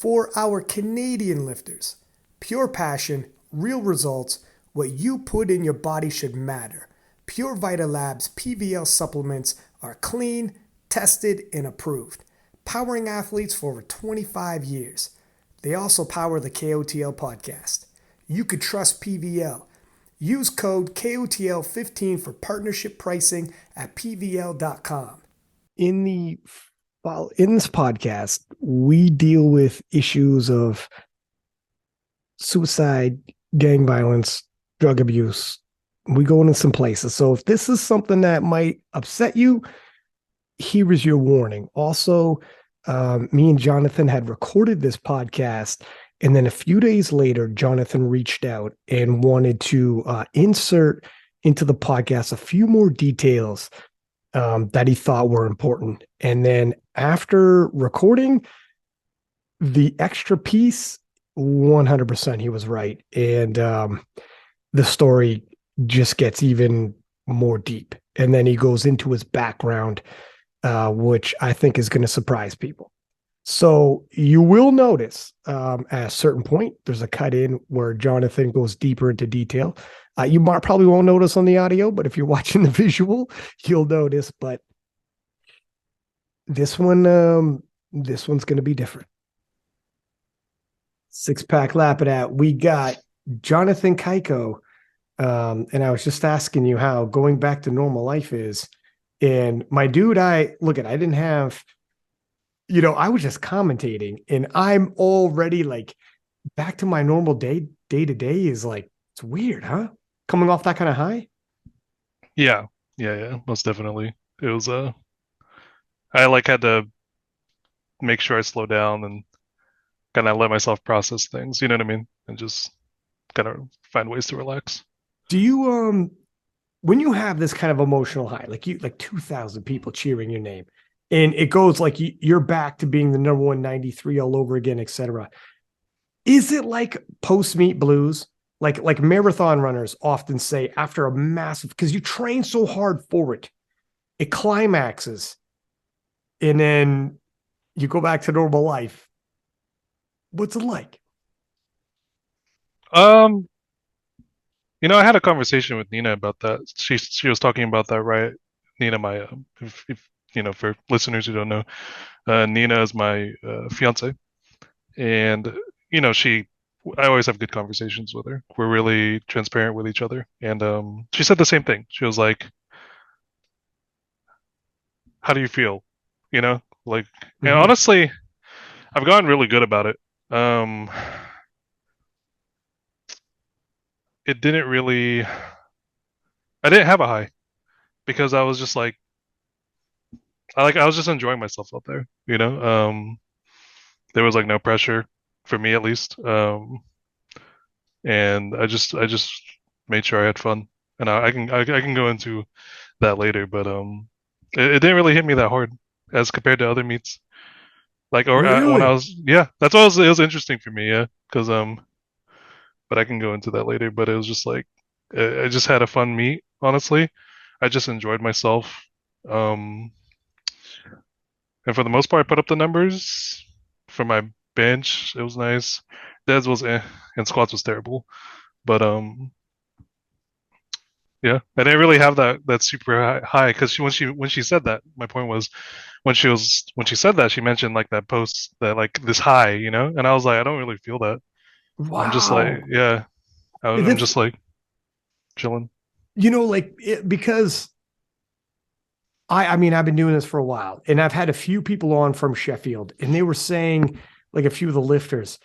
For our Canadian lifters, pure passion, real results, what you put in your body should matter. Pure Vita Labs PVL supplements are clean, tested, and approved, powering athletes for over 25 years. They also power the KOTL podcast. You could trust PVL. Use code KOTL15 for partnership pricing at pvl.com. In this podcast, we deal with issues of suicide, gang violence, drug abuse. We go into some places. So if this is something that might upset you, here is your warning. Also, me and Jonathan had recorded this podcast, and then a few days later, Jonathan reached out and wanted to insert into the podcast a few more details that he thought were important. And then after recording the extra piece, 100% he was right. And the story just gets even more deep. And then he goes into his background, which I think is going to surprise people. So you will notice at a certain point, there's a cut in where Jonathan goes deeper into detail. You probably won't notice on the audio, but if you're watching the visual, you'll notice. But this one's going to be different. Six-pack Lapadat. We got Jonathan Cayco. And I was just asking you how going back to normal life is. And my dude, I didn't have, I was just commentating, and I'm already like back to my normal day to day is like, it's weird, huh? Coming off that kind of high. Yeah, most definitely. It was I like had to make sure I slow down and kind of let myself process things, you know what I mean? And just kind of find ways to relax. Do you, when you have this kind of emotional high, like 2,000 people cheering your name, and it goes like you're back to being the number 193 all over again, etc. Is it like post-meet blues? Like marathon runners often say after a massive, because you train so hard for it, it climaxes, and then you go back to normal life. What's it like? Um, I had a conversation with Nina about that. She was talking about that, right? Nina, my if for listeners who don't know, Nina is my fiance, and she I always have good conversations with her. We're really transparent with each other. And she said the same thing. She was like, "How do you feel?" You know, like, and Mm-hmm. honestly, I've gotten really good about it. Um, it didn't really, I didn't have a high because I was just like, I was just enjoying myself out there. There was like no pressure for me at least. And I just made sure I had fun. And I can go into that later, but it didn't really hit me that hard as compared to other meets. Like, or when I Really? was, yeah, that's why it was interesting for me, yeah, because but I can go into that later. But it was just like I just had a fun meet, honestly. I just enjoyed myself, um, and for the most part, I put up the numbers for my bench. It was nice. Deads was and squats was terrible, but yeah, I didn't really have that super high because when she said that, my point was when she said that she mentioned like that post that like this high, and I was like, I don't really feel that. I'm just like, Wow. yeah, I'm That's, just like chilling. because I mean, I've been doing this for a while, and I've had a few people on from Sheffield, and they were saying, like, a few of the lifters,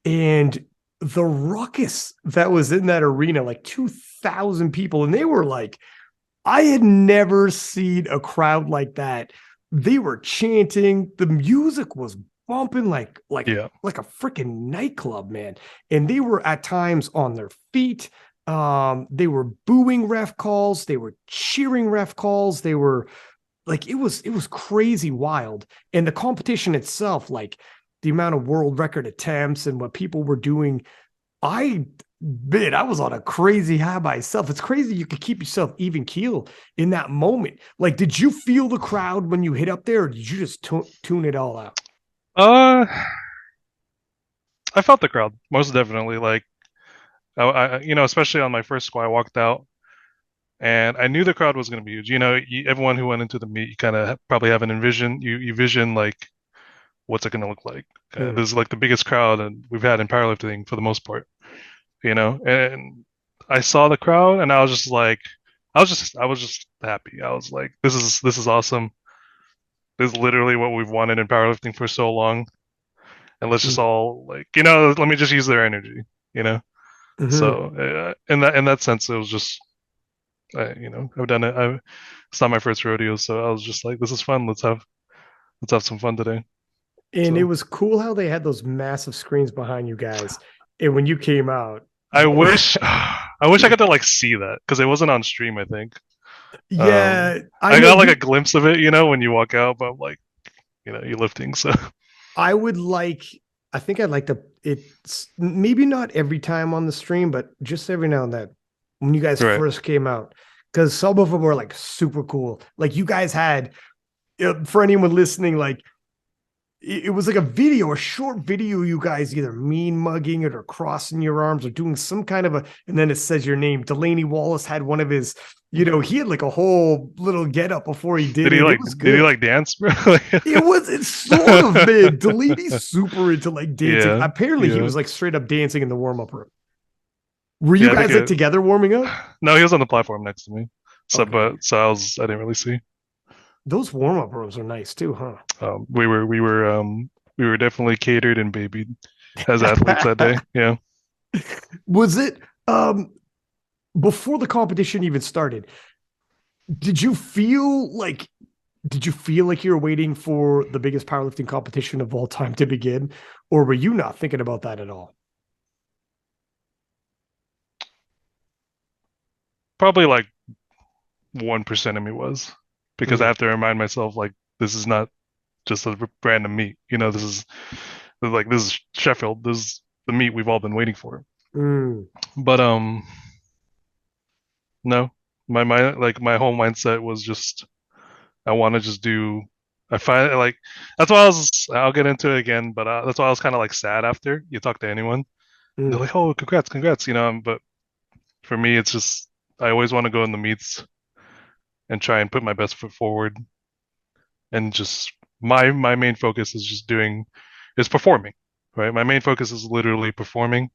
and the ruckus that was in that arena, like 2,000 people, and they were like, I had never seen a crowd like that. They were chanting, the music was bumping Yeah, like a freaking nightclub, man. And they were at times on their feet. They were booing ref calls, they were cheering ref calls, they were like, it was crazy wild. And the competition itself, like the amount of world record attempts and what people were doing, I I was on a crazy high myself. It's crazy you could keep yourself even keel in that moment. Like, did you feel the crowd when you hit up there, or did you just tune it all out? uh, I felt the crowd most definitely. Like especially on my first squat, I walked out and I knew the crowd was going to be huge. Everyone who went into the meet, you kind of probably have an envision. You vision like what's it going to look like. Mm, This is like the biggest crowd and we've had in powerlifting for the most part. And I saw the crowd and I was just like, I was just happy. I was like, this is awesome. This is literally what we've wanted in powerlifting for so long. And let's just mm, all like, let me just use their energy, you know. mhm. So in that sense, it was just, I've done it. It's not my first rodeo, so I was just like, this is fun. Let's have some fun today. And it So was cool how they had those massive screens behind you guys. And when you came out, I wish, I wish I got to like see that because it wasn't on stream. I think yeah, I I know got like a we glimpse of it, when you walk out, but I'm like, you're lifting, so I would like, I think I'd like to, it's maybe not every time on the stream, but just every now and then when you guys right. first came out, because some of them were like super cool. Like you guys had, for anyone listening, like it was like a video, a short video, you guys either mean mugging it or crossing your arms or doing some kind of a, and then it says your name. Delaney Wallace had one of his, he had like a whole little get up before he did Did he it. It like was did he good. like dance, bro? Like- It's sort of, man. Delaney's super into like dancing. yeah, Apparently, he yeah, was like straight up dancing in the warm up room. Were you yeah. I think guys like together warming up? no, he was on the platform next to me. So, Okay. I didn't really see. Those warm up rooms are nice too, huh? We were definitely catered and babied as athletes that day. Yeah. Was it before the competition even started? Did you feel like you were waiting for the biggest powerlifting competition of all time to begin, or were you not thinking about that at all? Probably like 1% of me was because I Mm, have to remind myself like this is not just a random meet. This is Sheffield. This is the meet we've all been waiting for. mm, But no, my whole mindset was just I want to just do. I find like that's why I was. I'll get into it again, but that's why I was kind of like sad after you talk to anyone. They're mm. like, "Oh, congrats, congrats," But for me, it's just I always want to go in the meets and try and put my best foot forward, and just my main focus is just performing, right? My main focus is literally performing,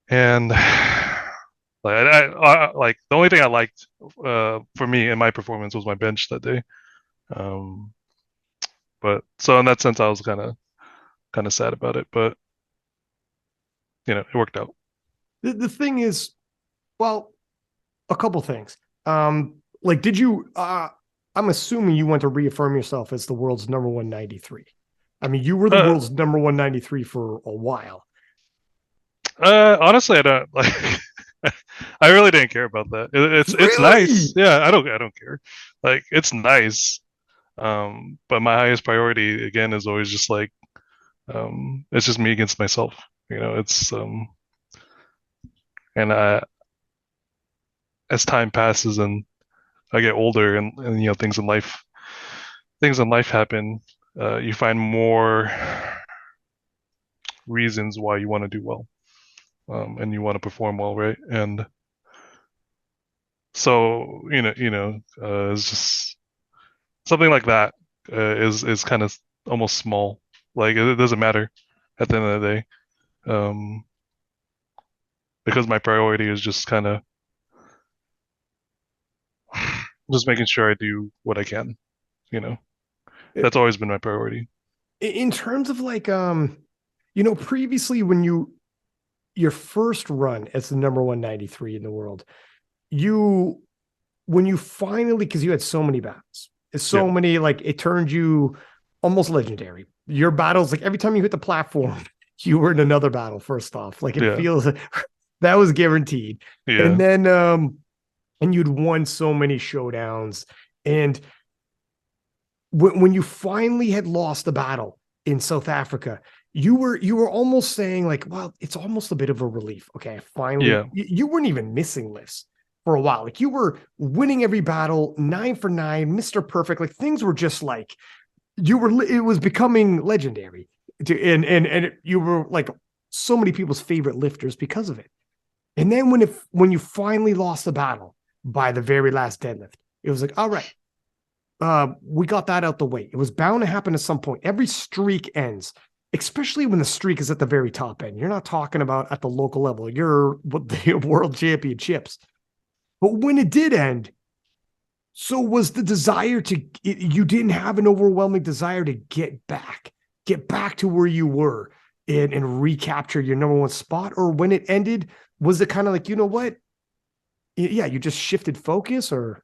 and like the only thing I liked for me in my performance was my bench that day. Um, but so in that sense, I was kind of sad about it, but it worked out. The thing is, well, a couple things. Like, did you? I'm assuming you want to reaffirm yourself as the world's number 193. I mean, you were the Uh, world's number 193 for a while. Honestly, I don't like. I really didn't care about that. It's nice. Really? Yeah, I don't care. Like it's nice. But my highest priority again is always just like it's just me against myself. It's and as time passes and I get older and things in life happen, you find more reasons why you want to do well, and you want to perform well, right? And so it's just something like that is kind of almost small. Like it doesn't matter at the end of the day, um, because my priority is just kind of just making sure I do what I can. You know, that's always been my priority. In terms of like, previously when your first run as the number 193 in the world, you when you finally, because you had so many battles, Yeah, so many, like it turned you almost legendary. Your battles, like every time you hit the platform, you were in another battle. First off, like it yeah, feels that was guaranteed. And yeah, then, and you'd won so many showdowns. And when you finally had lost the battle in South Africa, you were almost saying like, well, it's almost a bit of a relief. Okay, I finally yeah. you weren't even missing lifts for a while. Like you were winning every battle, 9 for 9, Mr. Perfect. Like things were just like it was becoming legendary. And you were like so many people's favorite lifters because of it. And then when you finally lost the battle by the very last deadlift, it was like, all right, we got that out the way. It was bound to happen at some point. Every streak ends, especially when the streak is at the very top end. You're not talking about at the local level. You're what the world championships. But when it did end, so was the desire to you didn't have an overwhelming desire to get back to where you were and recapture your number one spot, or when it ended, was it kind of like, you know what? Yeah, you just shifted focus, or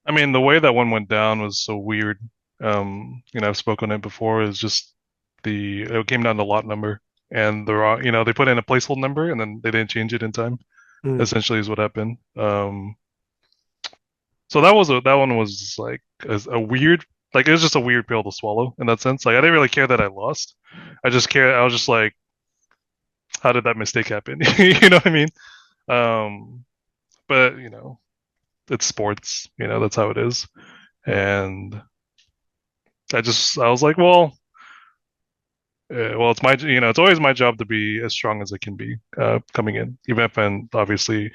I mean, the way that one went down was so weird. I've spoken it before. Is just it came down to lot number, and the wrong, they put in a placeholder number and then they didn't change it in time. mm, Essentially, is what happened. So that one was like a weird, like it was just a weird pill to swallow in that sense. Like I didn't really care that I lost. I was just like, how did that mistake happen? You know what I mean? Um, but it's sports. That's how it is. yeah. And I was like, well, it's always my job to be as strong as I can be coming in, even if, and obviously,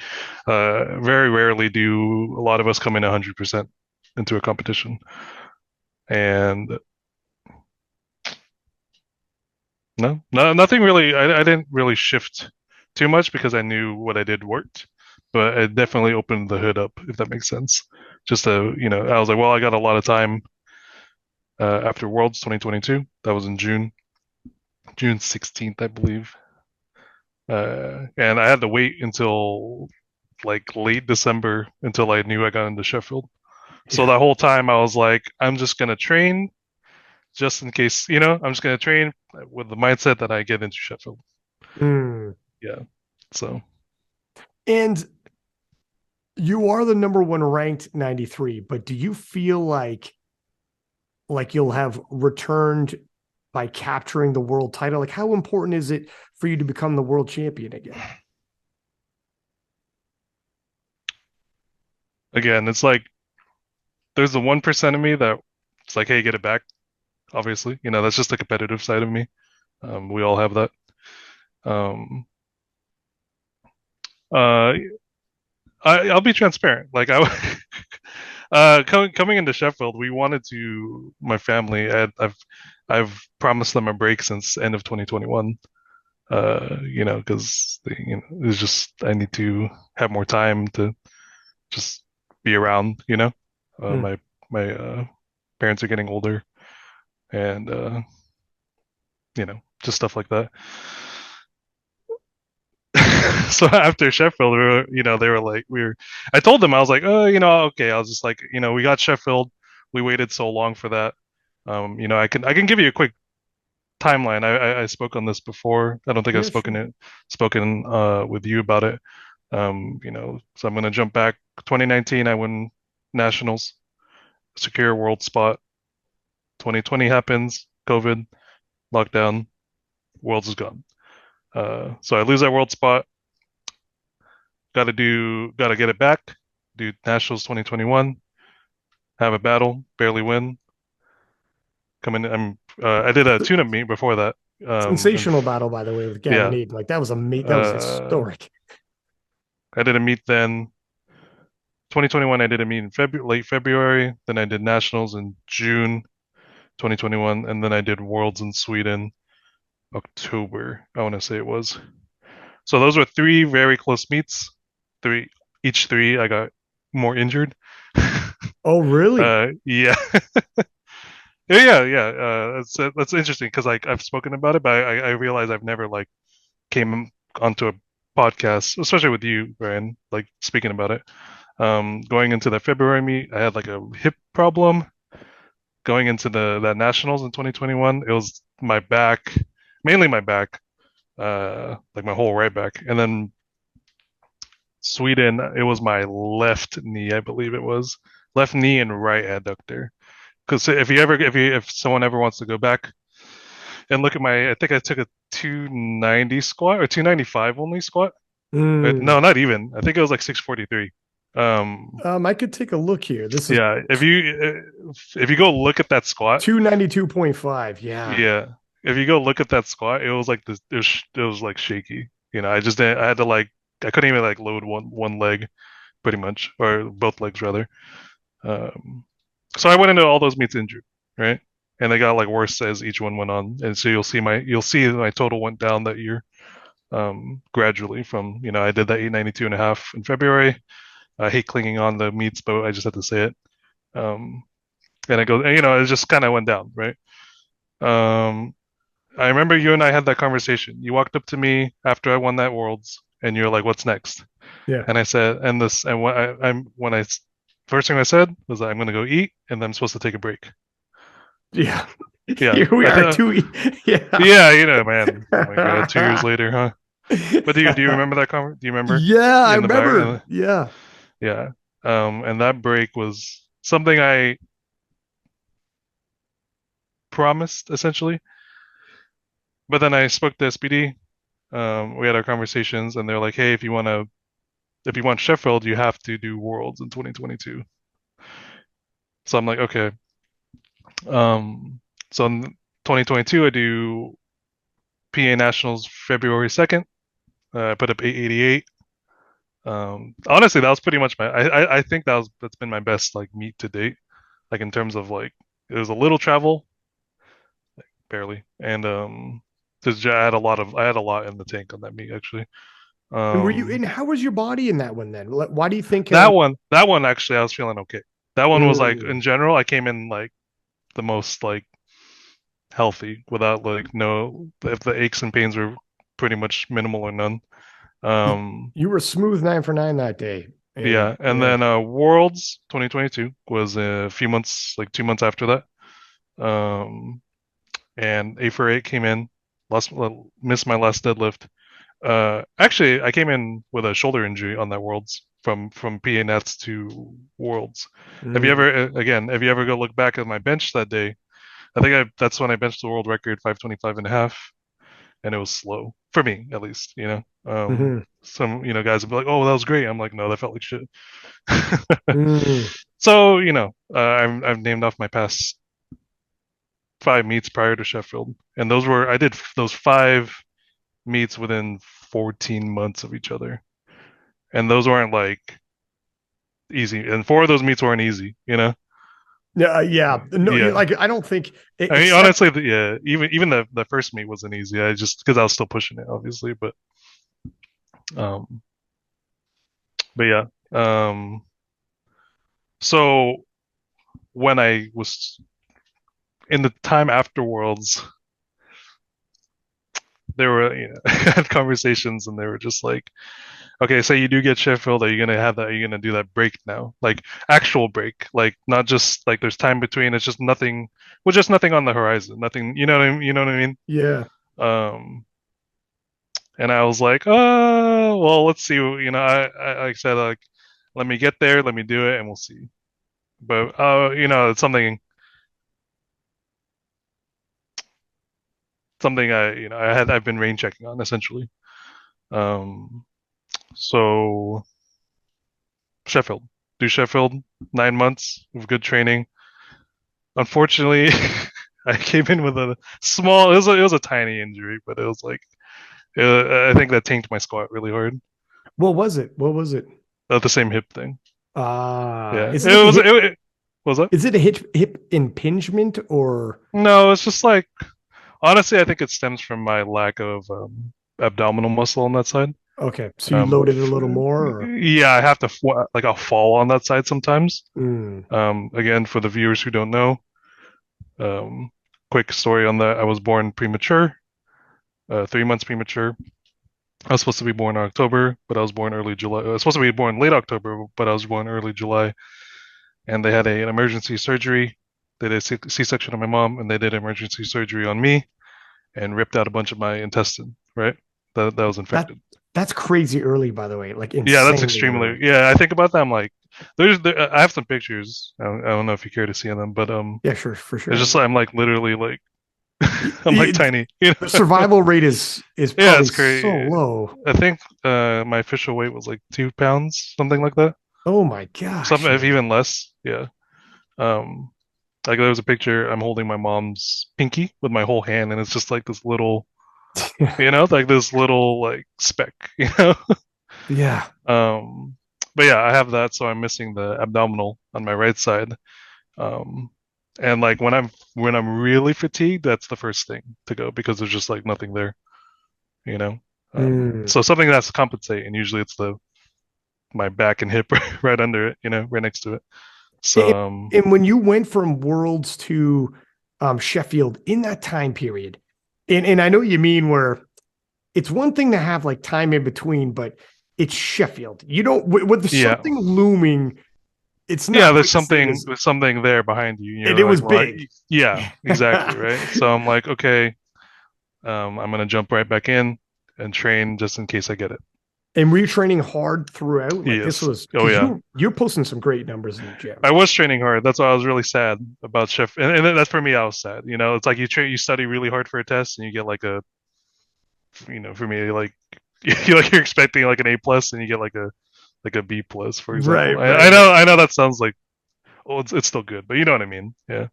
very rarely do a lot of us come in 100% into a competition. And no, nothing really. I didn't really shift too much because I knew what I did worked, but it definitely opened the hood up, if that makes sense. Just I was like, well, I got a lot of time after Worlds 2022. That was in June 16th, I believe. And I had to wait until like late December until I knew I got into Sheffield. So Yeah. that whole time I was like, I'm just gonna train just in case, I'm just gonna train with the mindset that I get into Sheffield. Mm. Yeah. So And you are the number one ranked 93, but do you feel like you'll have returned by capturing the world title? Like, how important is it for you to become the world champion again? again, it's like there's the 1% of me that it's like, hey, get it back. Obviously, that's just the competitive side of me. We all have that. Um, uh, I'll be transparent. Like coming into Sheffield, we wanted to. My family, I've promised them a break since end of 2021. Because it's just I need to have more time to just be around. Mm. My parents are getting older, and just stuff like that. So after Sheffield, they were like, I told them, I was like, oh, okay. I was just like, we got Sheffield. We waited so long for that. I can give you a quick timeline. I spoke on this before. I don't think I've Yeah, sure. spoken with you about it. So I'm gonna jump back. 2019, I win nationals, secure world spot. 2020 happens, COVID, lockdown, world's is gone. So I lose that world spot. Gotta get it back. Do nationals 2021. Have a battle, barely win. Come in. I did a tune-up meet before that. And Sensational battle, by the way, with Gavin yeah, Aiden. Like, that was amazing. That was uh, historic. I did a meet then. 2021, I did a meet in late February. Then I did nationals in June 2021, and then I did worlds in Sweden October. I want to say it was. So those were three very close meets. Each three, I got more injured. Oh, really? Yeah, yeah. That's interesting because like I've spoken about it, but I realize I've never like came onto a podcast, especially with you, Brian, like speaking about it. Going into the February meet, I had like a hip problem. Going into the that nationals in 2021, it was my back, mainly my back, like my whole right back, and then Sweden, it was my left knee, I believe it was left knee and right adductor. Because if someone ever wants to go back and look at I think I took a 290 squat or 295 only squat. Mm. No, not even. I think it was like 643. Um, I could take a look here. This is yeah, if you go look at that squat, 292.5. Yeah. yeah, if you go look at that squat, it was like this. It was like shaky. I just didn't. I had to like. I couldn't even like load one leg pretty much, or both legs rather. Um, so I went into all those meets injured, right? And they got like worse as each one went on. And so you'll see my total went down that year, gradually from I did that 892 and a half in February. I hate clinging on the meets, but I just had to say it. Um, and it goes, and, it just kind of went down, right? Um, I remember you and I had that conversation. You walked up to me after I won that Worlds, and you're like, "What's next?" Yeah. And I said, "And this, and what I'm when I first thing I said was that I'm going to go eat, and then I'm supposed to take a break." Yeah. Yeah, Here we I are think, two. Yeah. yeah, man. Oh my God, 2 years later, huh? But do you remember that conversation? Do you remember Yeah, I in the back? remember. Yeah. Yeah. And that break was something I promised essentially. But then I spoke to SPD. We had our conversations, and they're like, "Hey, if you want Sheffield, you have to do Worlds in 2022." So I'm like, "Okay." Um, so in 2022, I do PA Nationals February 2nd. I put up 888. Honestly, that was pretty much I think that's been my best like meet to date. Like in terms of like it was a little travel, barely, and just I had a lot in the tank on that meet actually. And were you? Um, And how was your body in that one then? Why do you think? that one actually, I was feeling okay. That one was like in Mm, general, I came in like the most like healthy without like no if the aches and pains were pretty much minimal or none. Um, you were smooth 9 for 9 that day, and yeah, and yeah. then Worlds 2022 was a few months, like 2 months after that. Um, and 8 for 8 came in, last missed my last deadlift. Actually, I came in with a shoulder injury on that Worlds from PA Nets to Worlds. Mm, Have you ever go look back at my bench that day? I think that's when I benched the world record 525 and a half, and it was slow for me at least. mhm, Some guys would be like, "Oh, that was great." I'm like, "No, that felt like shit." mm. So I've named off my past 5 meets prior to Sheffield, and I did those 5 meets within 14 months of each other, and those weren't like easy, and 4 of those meets weren't easy. Yeah, yeah. No, Yeah. like I don't think I mean, except honestly, yeah. Even the first meet wasn't easy. I just because I was still pushing it, obviously, um, but yeah. So when I was in the time after Worlds, there were had conversations, and they were just like, okay, so you do get Sheffield. Are you gonna have that? Are you gonna do that break now? Like actual break, like not just like there's time between. It's just nothing. Well, just nothing on the horizon. Nothing. You know what I mean? You know what I mean? yeah. Um, and I was like, oh, well, let's see. I like said, like, let me get there, let me do it, and we'll see. But it's something I've been rain checking on essentially. Um, so Sheffield, do Sheffield 9 months of good training. Unfortunately, I came in with a small. It was a tiny injury, but it was like I think that tanked my squat really hard. What was it? What was it? The same hip thing. Yeah, Is it like a hip? it was that? Is it a hip impingement or No, it's just like honestly, I think it stems from my lack of abdominal muscle on that side. okay? So you Um, loaded a little more, or yeah, I have to like I'll fall on that side sometimes. mm, Again, for the viewers who don't know, um, quick story on that: I was born premature, 3 months premature. I was supposed to be born in October, but I was born early July. I was supposed to be born late October, but I was born early July. And they had an emergency surgery. They did a C-section on my mom, and they did emergency surgery on me and ripped out a bunch of my intestine. Right, that was that infected. that's crazy early, by the way, like Yeah, that's insanely extremely. early. Yeah, I think about that. I'm like, I have some pictures. I don't know if you care to see them, but Yeah, sure, for it's sure. just I'm like literally like I'm like The tiny. survival rate is Yeah, probably it's so crazy. low. I think my official weight was like 2 pounds, something like that. Oh my Some gosh, if man. even less. Yeah. Um, Like there was a picture, I'm holding my mom's pinky with my whole hand, and it's just like this little, like this little like speck, Yeah. Um, but yeah, I have that, so I'm missing the abdominal on my right side. Um, and like when I'm really fatigued, that's the first thing to go because there's just like nothing there, you know. Mm. So something that's compensating, and usually it's the my back and hip right under it, right next to it. And, So and when you went from Worlds to Sheffield in that time period, and I know what you mean where it's one thing to have like time in between, but it's Sheffield. You don't with the yeah, something looming, it's yeah. not quite the same as There's something there behind you, and and you're it like, was well, big. yeah, exactly, right. So I'm like, okay, I'm gonna jump right back in and train just in case I get it. And were you training hard throughout? Like this Yes. was Oh because yeah. you're posting some great numbers in the gym. I was training hard. That's why I was really sad about Chef. And that's for me. I was sad. It's like you study really hard for a test, and you get like for me, like you're expecting like an A plus, and you get like a B plus, for Right, example. right, I know that sounds like, oh, it's still good, but you know what I mean? Yeah,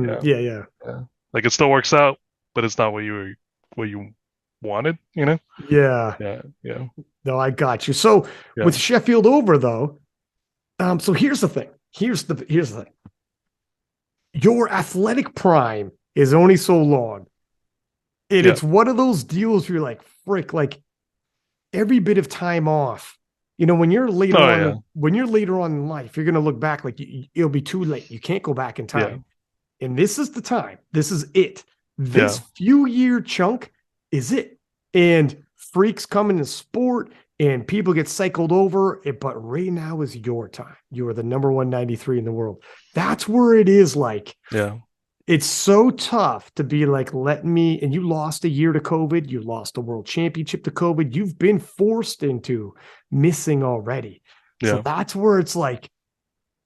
yeah, yeah, yeah, yeah. Like it still works out, but it's not what you wanted. yeah. Yeah, yeah, No, I got you. So with yeah, Sheffield over though, so here's the thing. Here's the thing. Your athletic prime is only so long. And yeah. it's one of those deals where you're like, frick, like every bit of time off. Oh yeah, When you're later on in life, you're going to look back like it'll be too late. You can't go back in yeah, time. And this is the time. This is it. This yeah, few-year chunk is it. And freaks come into sport and people get cycled over. But right now is your time. You are the number 193 in the world. That's where it is like yeah, it's so tough to be like, let me, and you lost a year to COVID, you lost a world championship to COVID, you've been forced into missing already. So yeah. that's where it's like,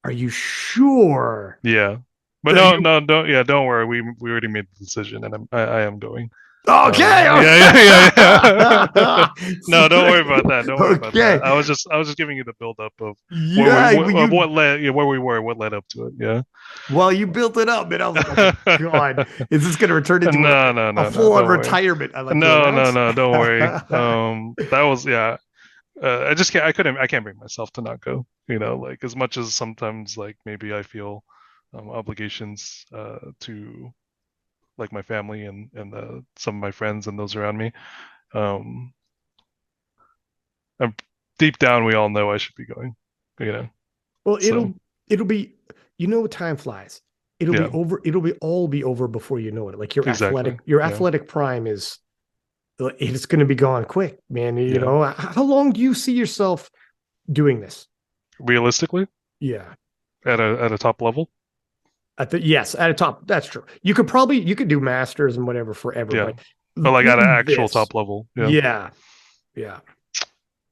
are you sure Yeah. But that no, you no, don't worry. We already made the decision, and I am going. okay? Yeah. No, don't worry about that. Don't worry about Okay. that. I was just giving you the build up of Yeah, well, you where we were, what led up to it. Yeah. well, you built it up, and I was like, oh my God, is this gonna return into No, a no, no, no. full-on Don't worry. retirement? I like to No, no, relax. no. Don't worry. That was yeah. I just can't. I can't bring myself to not go. Like as much as sometimes like maybe I feel obligations to like my family and some of my friends and those around me. Um, I'm deep down, we all know I should be going. You know, Well, so it'll be time flies. yeah, It'll be over before you know it. Like exactly. your Yeah, athletic prime is it's going to be gone quick, man. yeah. How long do you see yourself doing this? Realistically, Yeah. at a top level, Yes, at a top. That's true. You could do masters and whatever forever, yeah. but But like at an in actual this, top level, yeah. yeah, yeah.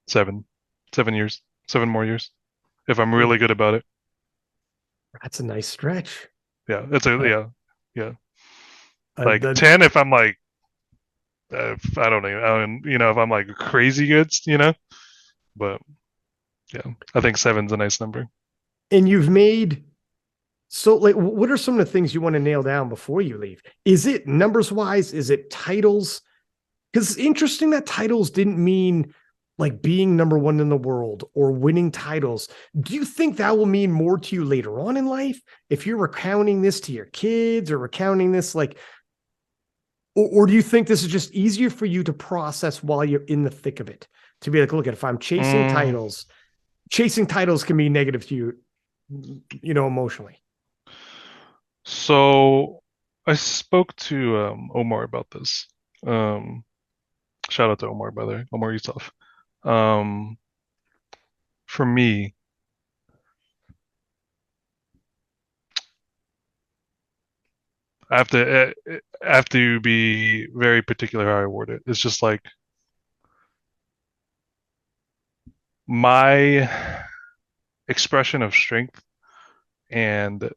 7, 7 years, 7 more years. If I'm really good about it, That's a nice stretch. yeah. Uh, Yeah. Like the 10 if I'm like I don't know, if I'm like crazy good, But yeah, I think seven's a nice number. and you've made so like what are some of the things you want to nail down before you leave? Is it numbers wise? Is it titles? Because it's interesting that titles didn't mean like being number one in the world or winning titles. Do you think that will mean more to you later on in life if you're recounting this to your kids or recounting this like, or do you think this is just easier for you to process while you're in the thick of it? To be like, look, if I'm Mm, chasing titles can be negative to you, emotionally. so I spoke to Omar about this. Um, Shout out to Omar, by the way, Omar Yusuf. Um, for me, I have to be very particular how I word it. It's just like my expression of strength and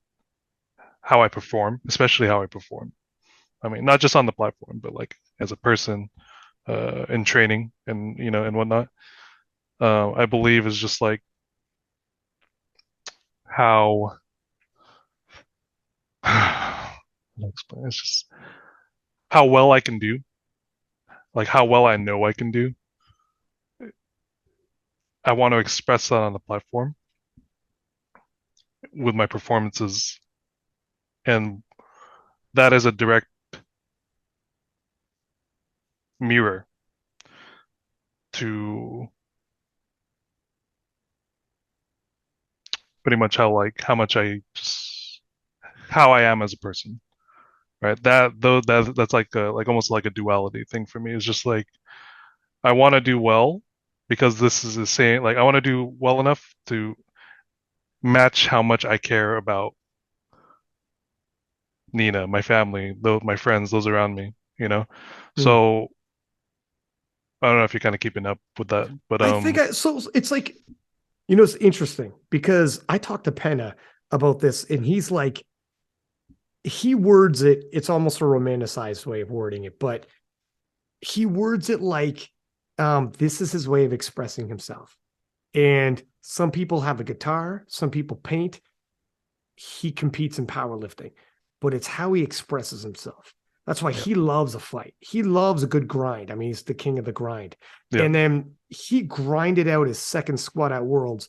how I perform, especially how I perform. I mean, not just on the platform, but like as a person in training and and whatnot. I believe is just like how explain. It's just how well I can do, like how well I know I can do. I want to express that on the platform with my performances, and that is a direct mirror to pretty much how much I just how I am as a person, right? That though that's like almost like a duality thing for me. It's just like I want to do well because this is the same. Like I want to do well enough to match how much I care about Nina, my family, those my friends, those around me. You know, Hmm. so I don't know if you're kind of keeping up with that, but I think so. It's like, it's interesting because I talked to Penna about this, and he's like, he words it. It's almost a romanticized way of wording it, but he words it like, this is his way of expressing himself. And some people have a guitar, some people paint. He competes in powerlifting, but it's how he expresses himself. That's why yeah, he loves a fight. He loves a good grind. I mean, he's the king of the grind. yeah, And then he grinded out his second squat at Worlds,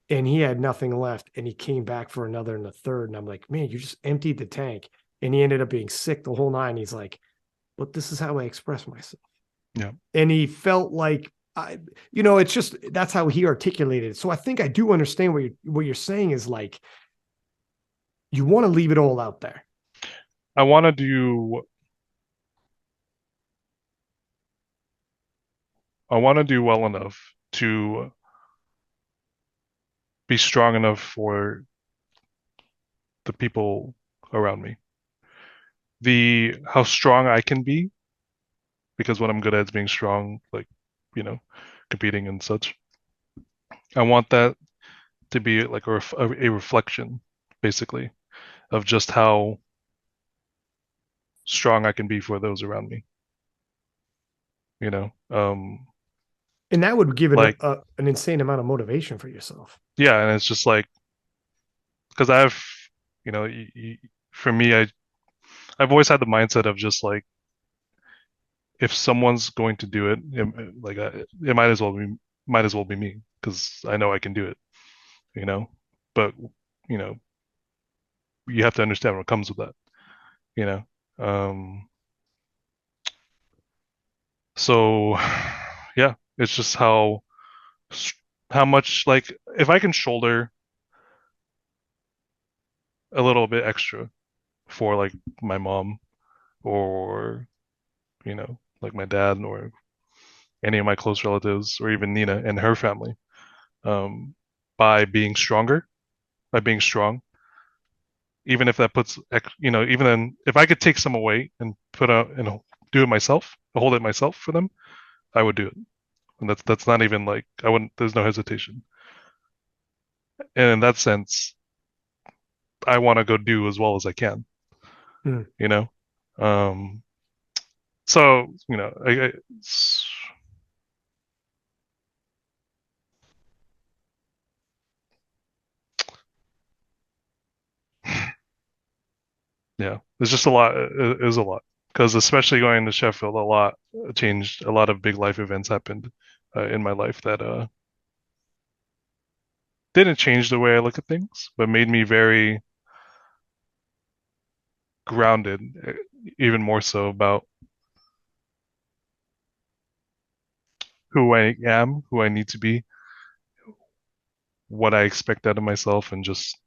and he had nothing left. And he came back for another in the third. And I'm like, man, you just emptied the tank. And he ended up being sick the whole nine. He's like, but this is how I express myself. yeah. And he felt like, it's just that's how he articulated it. So I think I do understand what you're saying is like, you want to leave it all out there. I want to do I want to do well enough to be strong enough for the people around me. The how strong I can be, because what I'm good at is being strong, like, you know, competing and such. I want that to be like a reflection, basically, of just how strong I can be for those around me, you know? And that would give Like, an insane amount of motivation for yourself. yeah, and it's just like, because you know, for me, I've always had the mindset of just like, if someone's going to do it, like it might as well be me because I know I can do it, you know. But you know, you have to understand what comes with that, you know. Um, so yeah, it's just how much like if I can shoulder a little bit extra for like my mom or like my dad or any of my close relatives or even Nina and her family, um, by being stronger, by being strong, even if that puts, even then, if I could take some away and put out and do it myself, hold it myself for them, I would do it. And that's not even like I wouldn't. There's no hesitation. And in that sense, I want to go do as well as I can. Hmm. You know, um, so yeah, it's just a lot. It is a lot because especially going to Sheffield, a lot changed. A lot of big life events happened in my life that didn't change the way I look at things, but made me very grounded, even more so about who I am, who I need to be, what I expect out of myself, and just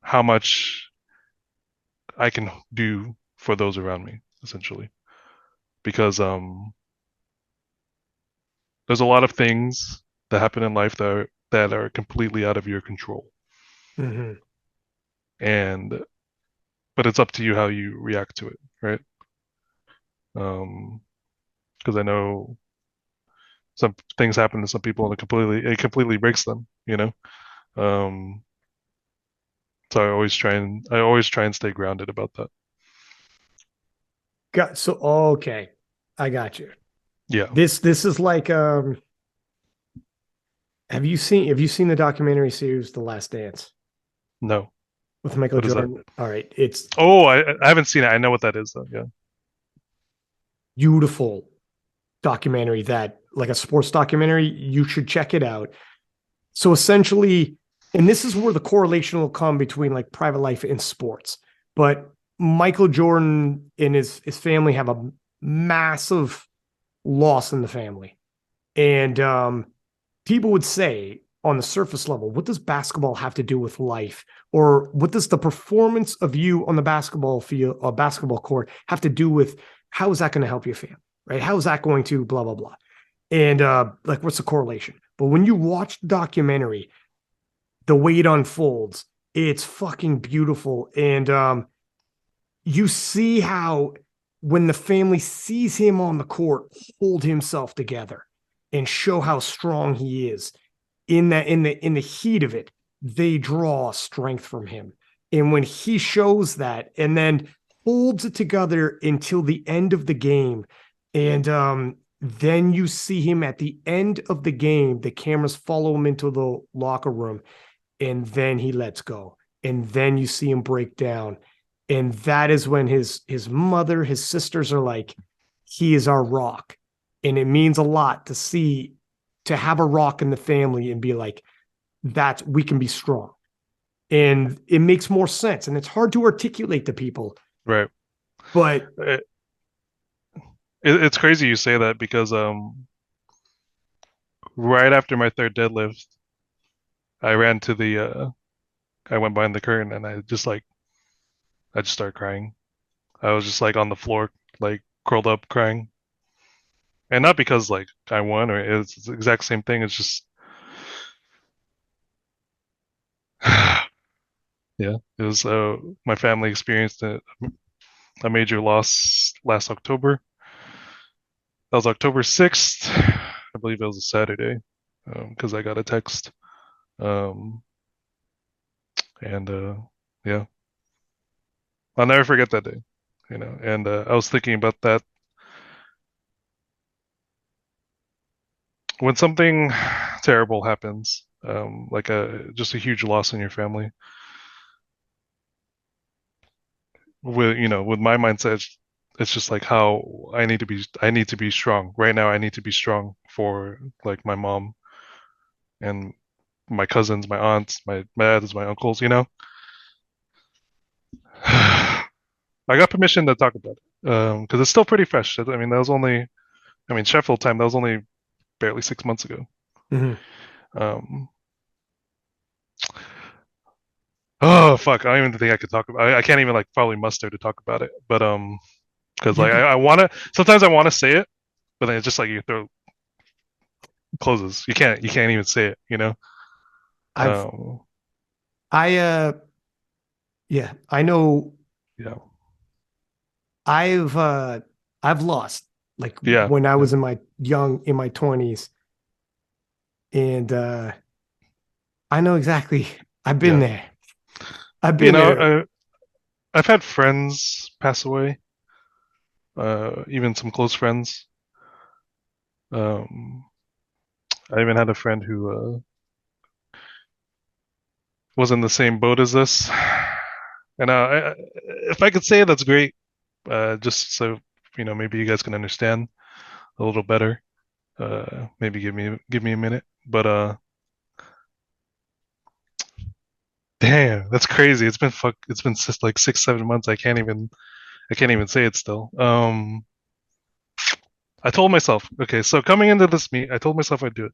how much I can do for those around me, essentially. Because there's a lot of things that happen in life that are completely out of your control, Mm-hmm. and but it's up to you how you react to it, right? Um, because I know some things happen to some people and it completely breaks them, you know. Um, so I always try and stay grounded about that. Got so okay. I got you. Yeah, This is like have you seen the documentary series The Last Dance? no, with Michael What is that? Jordan. All right, it's Oh, I haven't seen it. I know what that is though. Yeah. beautiful documentary that like a sports documentary. You should check it out. So essentially, and this is where the correlation will come between like private life and sports. But Michael Jordan and his family have a massive loss in the family. And people would say on the surface level, what does basketball have to do with life? Or what does the performance of you on the basketball field or basketball court have to do with how is that going to help your family? Right? How is that going to blah blah blah? And like what's the correlation? But when you watch the documentary, the way it unfolds, it's fucking beautiful. And you see how when the family sees him on the court hold himself together and show how strong he is in the heat of it, they draw strength from him. And when he shows that and then holds it together until the end of the game, and then you see him at the end of the game, the cameras follow him into the locker room, and then he lets go. And then you see him break down. And that is when his mother, his sisters are like, he is our rock. And it means a lot to see to have a rock in the family and be like, that we can be strong. And it makes more sense. And it's hard to articulate to people, Right. but It, it's crazy you say that because right after my third deadlift, I ran to the I went behind the curtain and I just started crying. I was just like on the floor, like curled up crying. And not because like I won or it's the exact same thing. It's just yeah, it was my family experienced a major loss last October. That was October 6th. I believe it was a Saturday because I got a text. Um, and yeah, I'll never forget that day, you know. And I was thinking about that when something terrible happens, like a just a huge loss in your family. With my mindset, it's just like how I need to be strong right now. I need to be strong for like my mom and my cousins, my aunts, my dads, my uncles. I got permission to talk about it because it's still pretty fresh. I mean, Sheffield time. That was only barely 6 months ago. mhm. Um, oh fuck, I don't even think I could talk about. I can't even like probably muster to talk about it. But because You like could I want to. Sometimes I want to say it, but then it's just like your throat closes. You can't even say it. I've Um, I yeah, I know yeah, I've I've lost like yeah, when I yeah, was in my 20s, and I know exactly. I've been yeah. there. I've You been know, there. I've had friends pass away. Even some close friends. Um, I even had a friend who was in the same boat as this. And if I could say it, that's great. Just so maybe you guys can understand a little better. Maybe give me a minute. But damn, that's crazy. It's been just like 6, 7 months. I can't even say it still. I told myself, okay, so coming into this meet, I told myself I'd do it.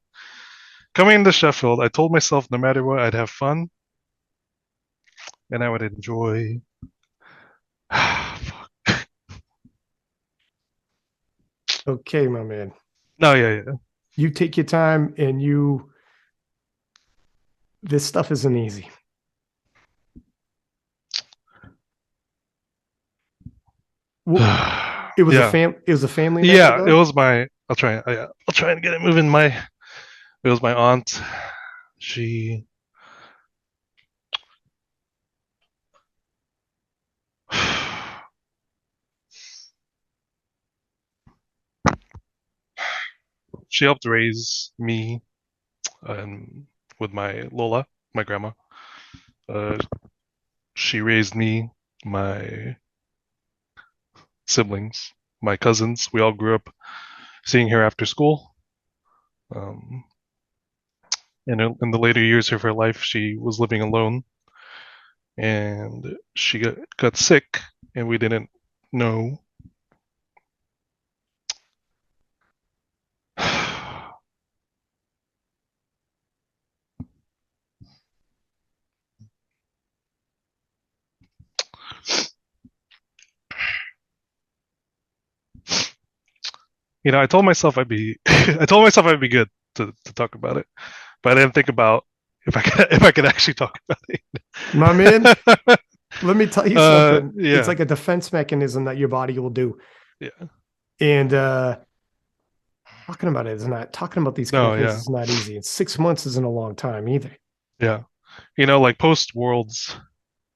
Coming into Sheffield, I told myself no matter what, I'd have fun and I would enjoy. Fuck. Okay, my man. No, yeah, yeah, You take your time, and this stuff isn't easy. Well, it was a yeah, fam. It was a family member yeah. It though. was my. I'll try and get it moving. It was my aunt. She she helped raise me and with my Lola, my grandma. Uh, She raised me, my siblings, my cousins. We all grew up seeing her after school. Um, in the later years of her life, she was living alone and she got sick, and we didn't know. I told myself I'd be, I told myself I'd be good to talk about it, but I didn't think about if I could actually talk about My man, it. let me tell you something. It's Yeah, like a defense mechanism that your body will do. yeah, And talking about it is not talking about these kind no, of things yeah, is not easy. And 6 months isn't a long time either. yeah. Like post worlds,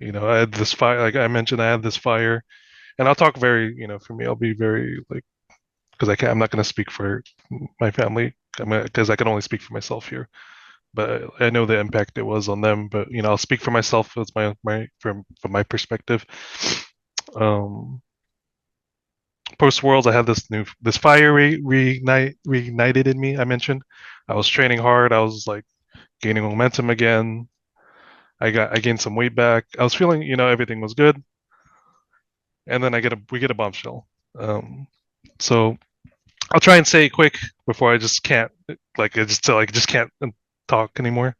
I had this fire, like I mentioned, I had this fire, and I'll talk very, for me, I'll be very like, because I'm not going to speak for my family, because I can only speak for myself here. But I know the impact it was on them. But I'll speak for myself as my from my perspective. Um, Post Worlds, I had this fire reignited in me. I mentioned I was training hard. I was like gaining momentum again. I gained some weight back. I was feeling everything was good, and then we get a bombshell. So I'll try and say it quick before I just can't I just can't talk anymore.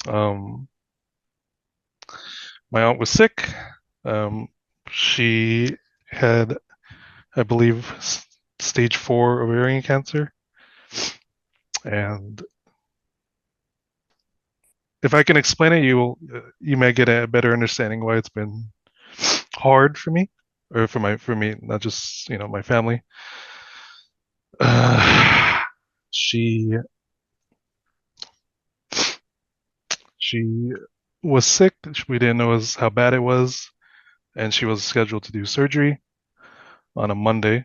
Um, my aunt was sick. Um, she had, I believe, stage 4 ovarian cancer. And if I can explain it, you may get a better understanding why it's been hard for me, or for me, not just my family. Uh, she she was sick. We didn't know how bad it was, and she was scheduled to do surgery on a Monday,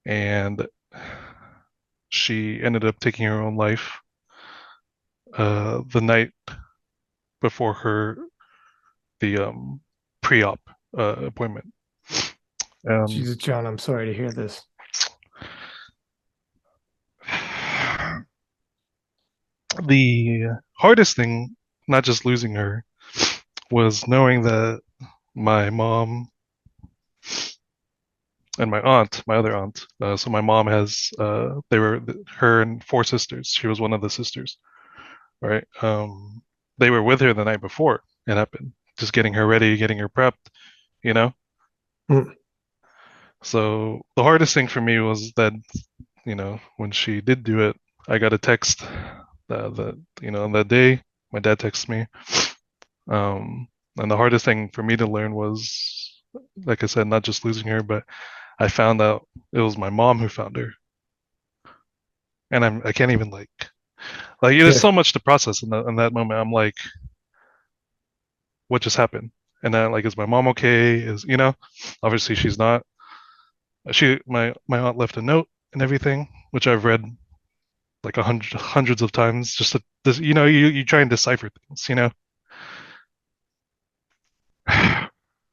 and she ended up taking her own life the night before the pre-op appointment. Um, Jesus, John, I'm sorry to hear this. the hardest thing, not just losing her, was knowing that my mom and my aunt, my other aunt, so my mom has, they were her and 4 sisters. She was one of the sisters, right? They were with her the night before it happened, just getting her ready, getting her prepped, you know. Mm. So the hardest thing for me was that, when she did do it, I got a text that day. My dad texted me. And the hardest thing for me to learn was, like I said, not just losing her, but I found out it was my mom who found her. And I can't even like there's Yeah. so much to process in that moment. I'm like, what just happened? And then like, is my mom okay? Obviously she's not. My aunt left a note and everything, which I've read like hundreds of times. Just to, this, you try and decipher things.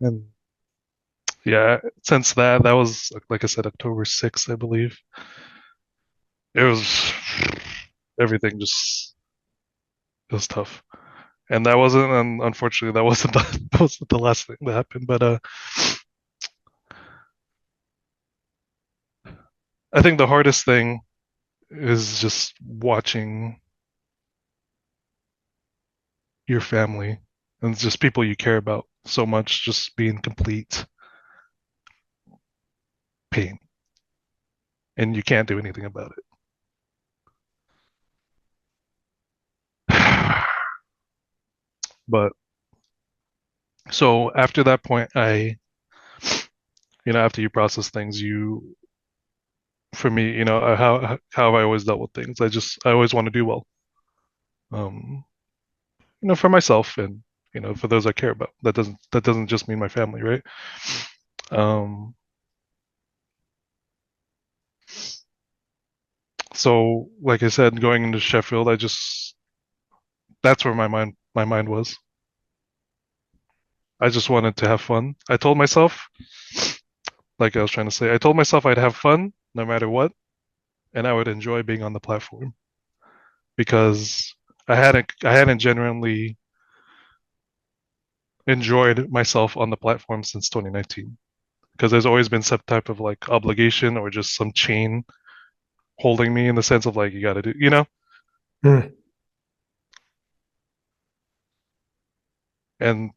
And yeah, since that was like I said, October 6th, I believe. It was everything just it was tough. And that wasn't, and unfortunately, that wasn't that wasn't the last thing that happened. But I think the hardest thing is just watching your family and just people you care about so much just be in complete pain, and you can't do anything about it. But so after that point, after you process things, for me, how have I always dealt with things? I always want to do well. Um, for myself and for those I care about. That doesn't just mean my family, right? Um, so like I said, going into Sheffield, I just that's where my mind was. I just wanted to have fun. I told myself, like I was trying to say, I told myself I'd have fun no matter what, and I would enjoy being on the platform because I hadn't genuinely enjoyed myself on the platform since 2019 because there's always been some type of like obligation or just some chain holding me in the sense of like you got to do, Mm. and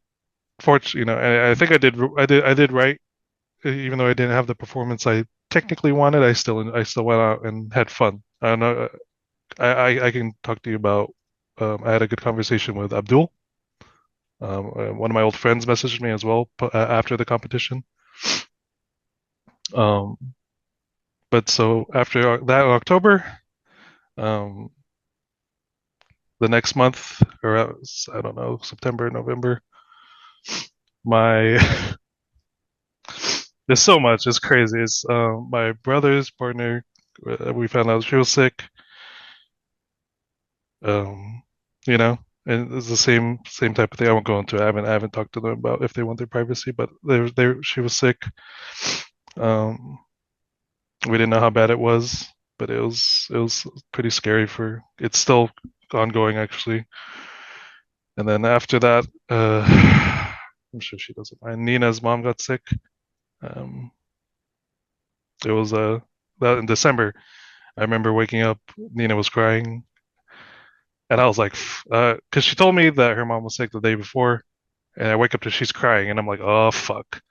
I think I did right, even though I didn't have the performance I technically wanted. I still went out and had fun. I don't know. I can talk to you about. I had a good conversation with Abdul. One of my old friends messaged me as well after the competition. Um, but so after that in October, um, the next month, or I don't know, September, November, my there's so much. It's crazy. It's my brother's partner. We found out she was sick. Um, you know, and it's the same type of thing. I won't go into it. I haven't talked to them about if they want their privacy, but she was sick. Um, we didn't know how bad it was, but it was pretty scary for. It's still ongoing actually. And then after that, I'm sure she doesn't mind. Nina's mom got sick. Um, it was that in December. I remember waking up. Nina was crying, and I was like, because she told me that her mom was sick the day before, and I wake up to she's crying, and I'm like, oh fuck,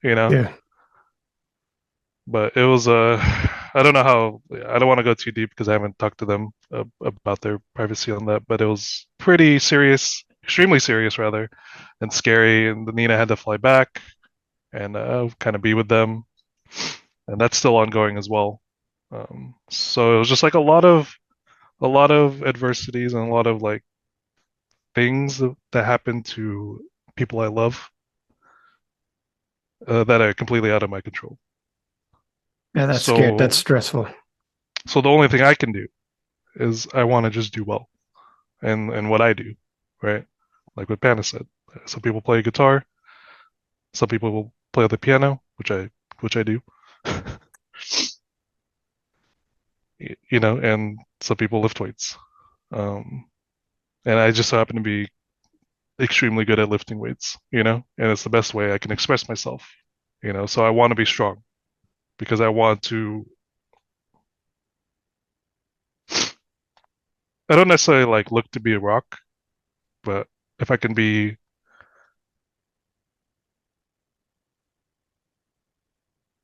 you know. Yeah. But it was I don't know how. I don't want to go too deep because I haven't talked to them about their privacy on that. But it was pretty serious, extremely serious rather, and scary. And the Nina had to fly back and kind of be with them, and that's still ongoing as well. So it was just like a lot of adversities and a lot of like things that happen to people I love that are completely out of my control. Yeah, that's scared. That's So, stressful. so the only thing I can do is I want to just do well and what I do, right? Like what Panna said. Some people play guitar, some people will play the piano, which I do, and some people lift weights. Um, and I just so happen to be extremely good at lifting weights, and it's the best way I can express myself, So I want to be strong because I want to. I don't necessarily like look to be a rock, but if I can be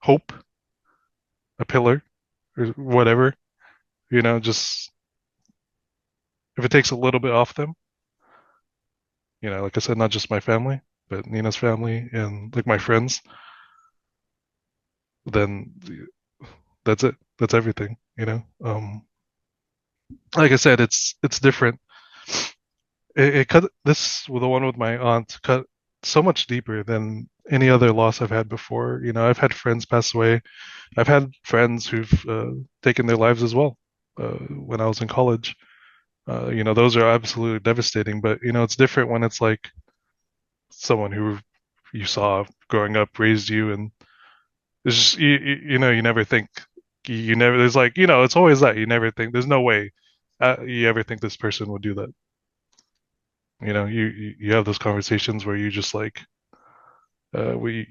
hope, a pillar, or whatever, just if it takes a little bit off them, like I said, not just my family, but Nina's family and like my friends, then that's it. That's everything, Like I said, it's different. It cut this with the one with my aunt cut so much deeper than any other loss I've had before. I've had friends pass away. I've had friends who've taken their lives as well when I was in college. Those are absolutely devastating. But it's different when it's like someone who you saw growing up, raised you, and it's just you never think you never. There's like it's always that you never think. There's no way you ever think this person would do that. You have those conversations where you just like we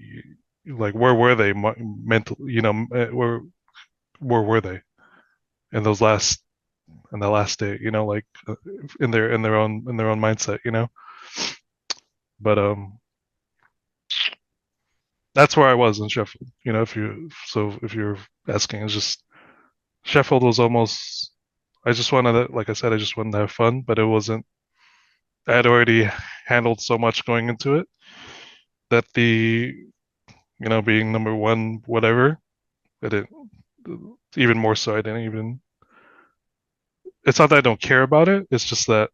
like where were they mental? Where were they in those last in the last day? Like in their own mindset. But that's where I was in Sheffield. If you're asking, it's just Sheffield was almost. I just wanted to, like I said, I just wanted to have fun, but it wasn't. I had already handled so much going into it that being number one, whatever, I didn't. Even more so, I didn't even. It's not that I don't care about it. It's just that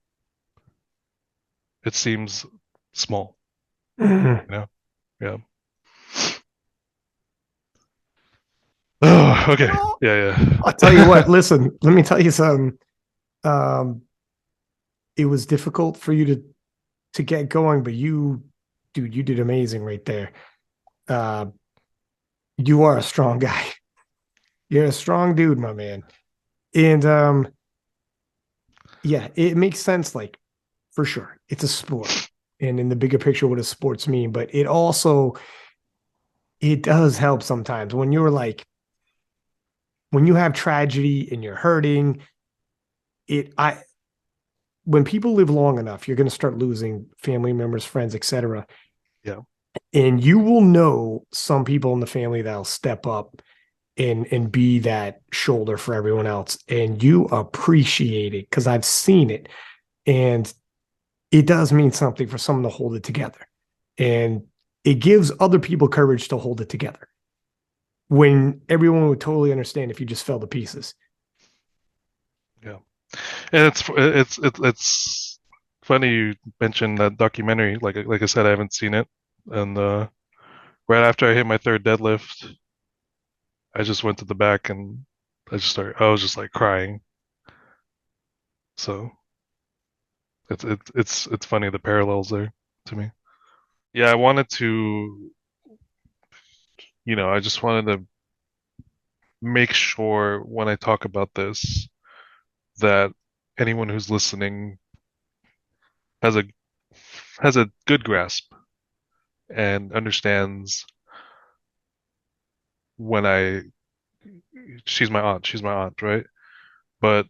it seems small. Mhm. You know. Yeah. Oh, okay. Yeah, yeah. I'll tell you what, listen, let me tell you something. Um, it was difficult for you to get going, but dude, you did amazing right there. Uh, you are a strong guy. You're a strong dude, my man. And yeah, it makes sense, like for sure. It's a sport. And in the bigger picture, what does sports mean? But it does help sometimes when you're like when you have tragedy and you're hurting, it I when people live long enough, you're gonna start losing family members, friends, etc. Yeah. And you will know some people in the family that'll step up and be that shoulder for everyone else. And you appreciate it because I've seen it. And it does mean something for someone to hold it together. And it gives other people courage to hold it together when everyone would totally understand if you just fell to pieces. Yeah. And it's funny you mentioned that documentary. Like I said, I haven't seen it. And right after I hit my third deadlift, I just went to the back and I was just like crying. So it's funny the parallels there to me. Yeah, I wanted to, I just wanted to make sure when I talk about this that anyone who's listening has a has a good grasp and understands when I she's my aunt, right? But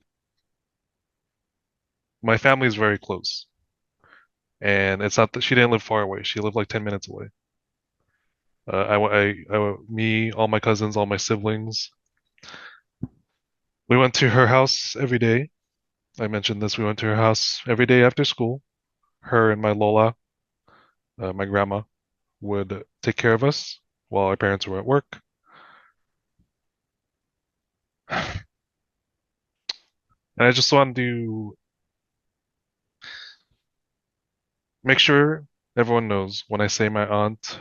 my family is very close. And it's not that she didn't live far away. She lived like 10 minutes away. Me, all my cousins, all my siblings, we went to her house every day. I mentioned this. We went to her house every day after school. Her and my Lola, my grandma, would take care of us while our parents were at work. And I just wanted to make sure everyone knows when I say my aunt,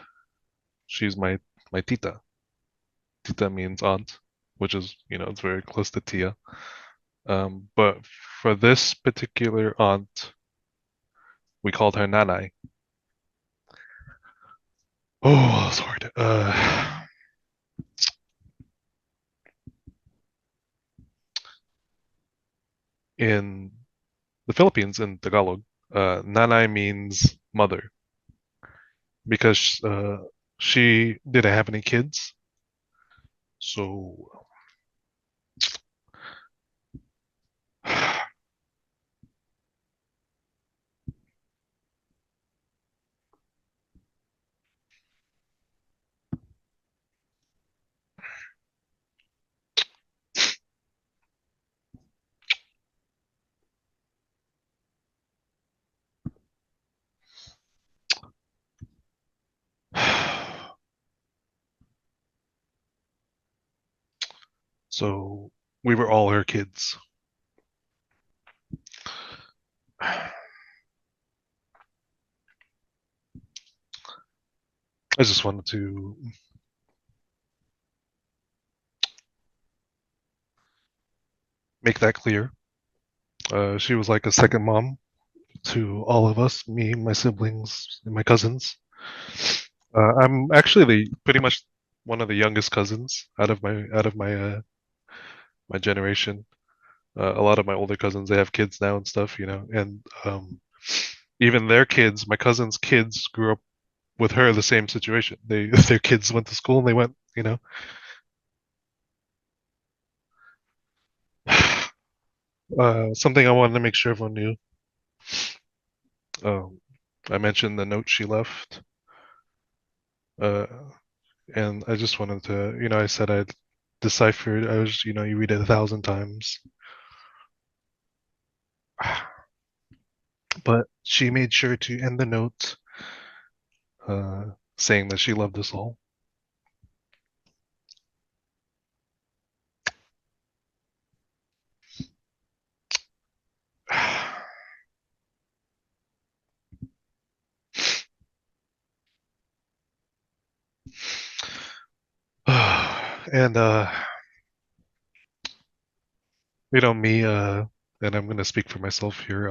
she's my tita. Tita means aunt, which is, it's very close to tia. But for this particular aunt, we called her Nanai. Oh, sorry. In the Philippines, in Tagalog, Nanai means mother because she didn't have any kids. So, so we were all her kids. I just wanted to make that clear. She was like a second mom to all of us, me, my siblings, and my cousins. I'm actually pretty much one of the youngest cousins out of my generation. A lot of my older cousins, they have kids now and stuff, and even their kids, my cousins' kids, grew up with her the same situation. Their kids went to school and they went. Something I wanted to make sure everyone knew. Um, I mentioned the note she left, uh, and I just wanted to, I said I'd deciphered. You read it 1,000 times, but she made sure to end the note, uh, saying that she loved us all. And me, and I'm gonna speak for myself here.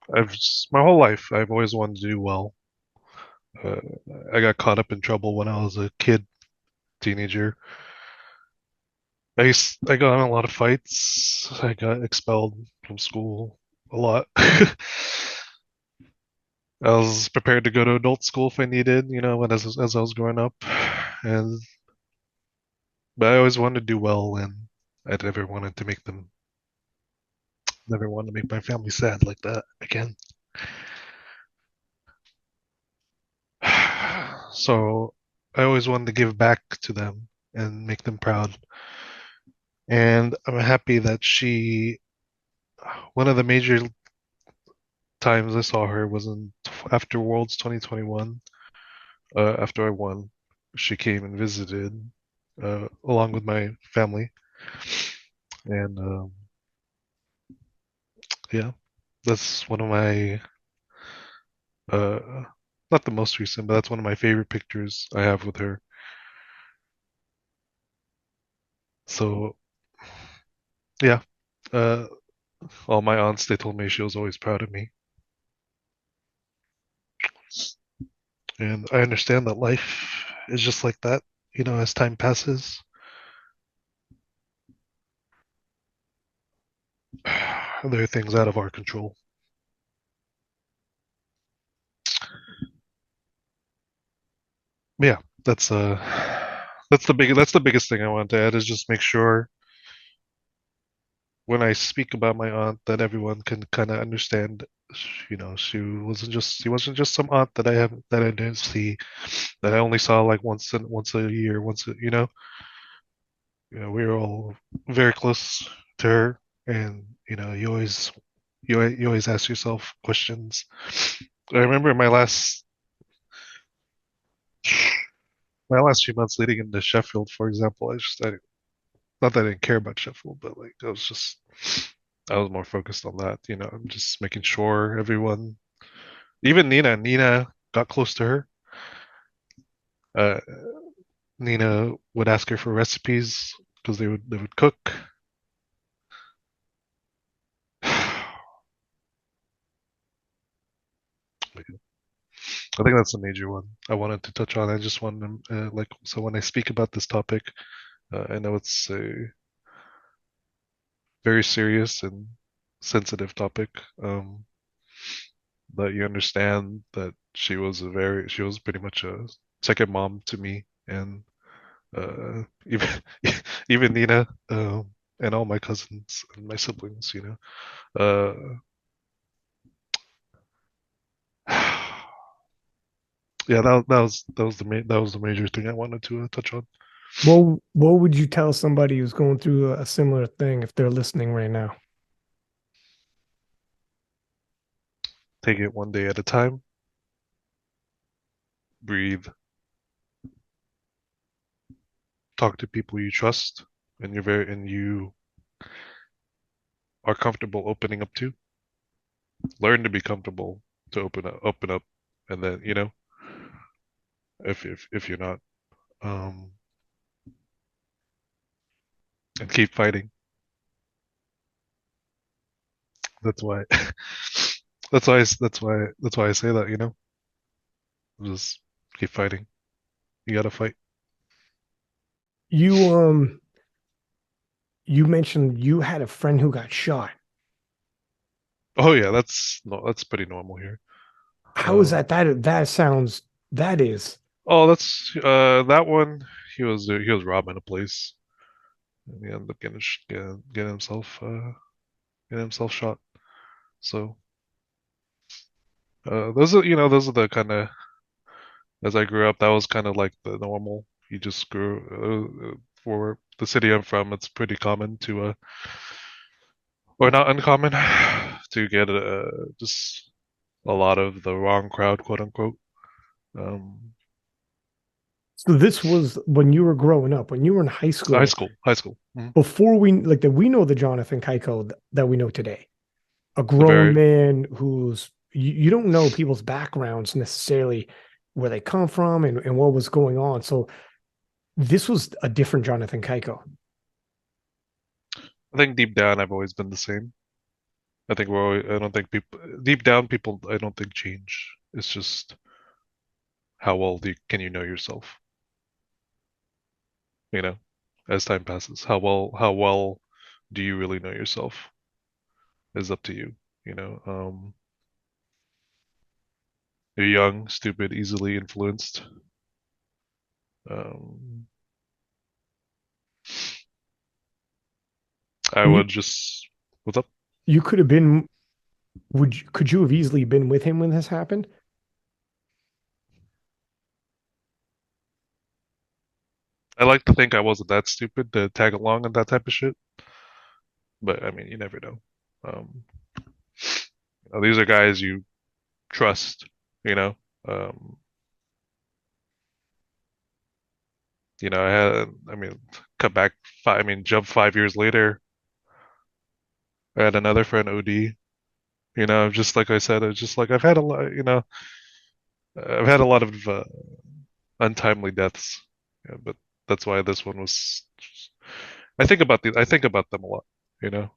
My whole life I've always wanted to do well. Uh, I got caught up in trouble when I was a kid, teenager. I got in a lot of fights. I got expelled from school a lot. I was prepared to go to adult school if I needed, as I was growing up, and but I always wanted to do well, and I never wanted to make my family sad like that again. So I always wanted to give back to them and make them proud. And I'm happy that one of the major times I saw her was after Worlds 2021. After I won, she came and visited along with my family. And yeah, that's one of my, uh, not the most recent, but that's one of my favorite pictures I have with her. So yeah, uh, all my aunts, they told me she was always proud of me. And I understand that life is just like that, as time passes. There are things out of our control. Yeah, that's the biggest thing I want to add is just make sure when I speak about my aunt that everyone can kind of understand. She wasn't just some aunt that I didn't see, that I only saw like once a year, we were all very close to her, and you always ask yourself questions. I remember my last few months leading into Sheffield, for example, not that I didn't care about Sheffield, but like I was more focused on that. I'm just making sure everyone, even Nina got close to her. Uh, Nina would ask her for recipes because they would cook. I think that's a major one I wanted to touch on. I just wanted to, so when I speak about this topic, I know it's a very serious and sensitive topic. That you understand that she was pretty much a second mom to me, and even even Nina, and all my cousins and my siblings, yeah, that was the major thing I wanted to touch on. What would you tell somebody who's going through a similar thing if they're listening right now? Take it one day at a time. Breathe. Talk to people you trust, and you are comfortable opening up to. Learn to be comfortable to open up, and then if you're not, um, and keep fighting. That's why. That's why I say that. Just keep fighting. You gotta fight. You you mentioned you had a friend who got shot. Oh yeah, that's no, that's pretty normal here. How is Um, that? That sounds that is. oh, that's that one. He was robbing a place, and he ended up getting himself shot. So those are the kind of, as I grew up, that was kind of like the normal. You just for the city I'm from, it's pretty common or not uncommon, to get just a lot of the wrong crowd, quote unquote. Um, So this was when you were growing up, when you were in high school, high school. Mhm. before we like that we know the Jonathan Cayco that we know today. A The grown very, man who's you don't know people's backgrounds necessarily, where they come from and what was going on. So this was a different Jonathan Cayco. I think deep down, I've always been the same. I don't think people deep down people I don't think change. It's just how well can you know yourself, you know, as time passes. How well do you really know yourself is up to you, you know. You're young, stupid, easily influenced. Um, I And you would just what's up? you could have been could you have easily been with him when this happened? I like to think I wasn't that stupid to tag along on that type of shit, but I mean, you never know. Um, these are guys you trust, you know. Um, I mean, cut back I mean, jump 5 years later. I had another friend OD. You know, just like I said, it's just like I've had a lot. I've had a lot of untimely deaths, yeah, but that's why this one was. I think about them a lot. You know,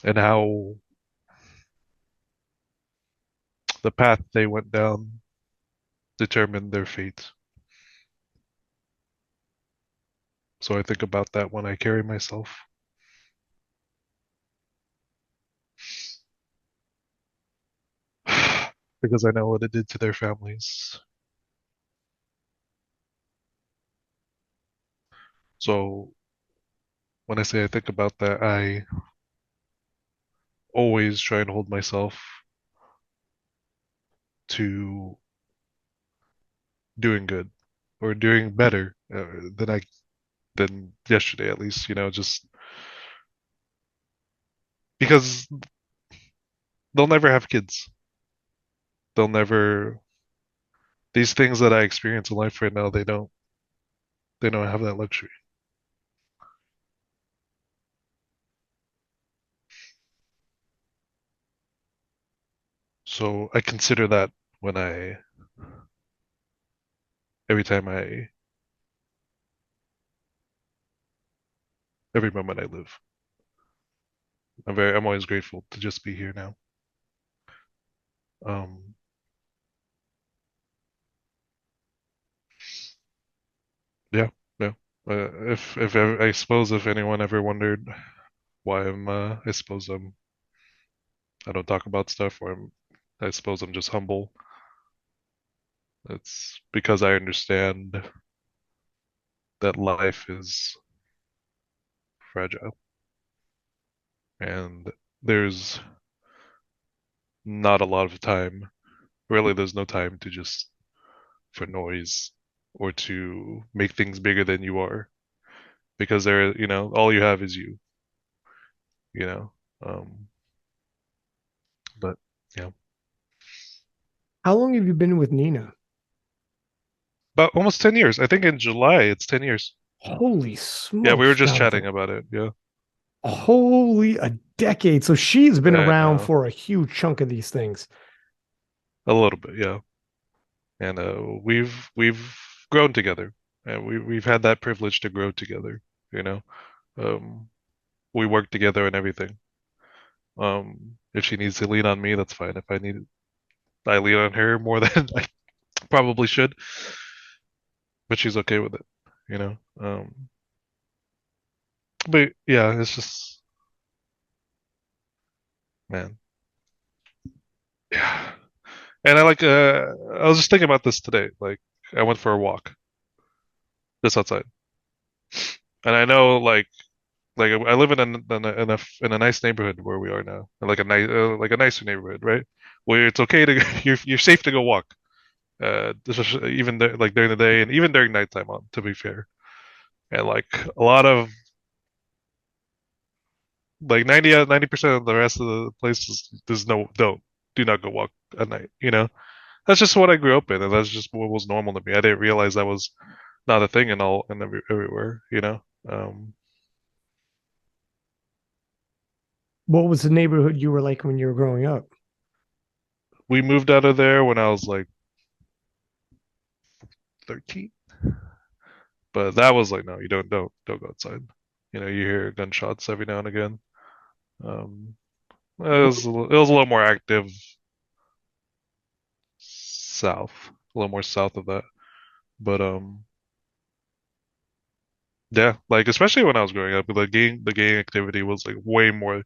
and how the path they went down determined their fate. So I think about that when I carry myself because I know what it did to their families. So when I say I think about that, I always try and hold myself to doing good or doing better than yesterday at least, you know, just because they'll never have kids. They'll never these things that I experience in life right now, they don't have that luxury. So I consider that when I every time I every moment I live. I'm always grateful to just be here now. Um yeah, yeah. I suppose if anyone ever wondered why I suppose I don't talk about stuff or I suppose I'm just humble. It's because I understand that life is fragile and there's not a lot of time. Really, there's no time to just for noise or to make things bigger than you are because all you have is you know. Um, but yeah, How long have you been with Nina? about almost 10 years. I think in July it's 10 years. Holy Yeah, we were smokes, just chatting Jonathan. about it. Yeah, Holy a decade. So she's been I around know for a huge chunk of these things. a little bit. Yeah, and we've grown together, and we've had that privilege to grow together. You know, um, we work together and everything. If she needs to lean on me, that's fine. If I lean on her more than I probably should, but she's okay with it. You know, but yeah, it's just man, yeah. And I was just thinking about this today. Like, I went for a walk just outside, and I know like I live in a nice neighborhood where we are now, like a nicer neighborhood, right? Where it's okay to you're safe to go walk, even like during the day and even during nighttime. On to be fair, and like a lot of like 90% of the rest of the places, there's no don't do not go walk at night. You know, that's just what I grew up in, and that's just what was normal to me. I didn't realize that was not a thing in all and everywhere. You know, What was the neighborhood you were like when you were growing up? we moved out of there when I was like 13. But that was like, no, you don't go outside. You hear gunshots every now and again. Um, it was a little more active south, a little more south of that. But yeah, like especially when I was growing up, the gang activity was like way more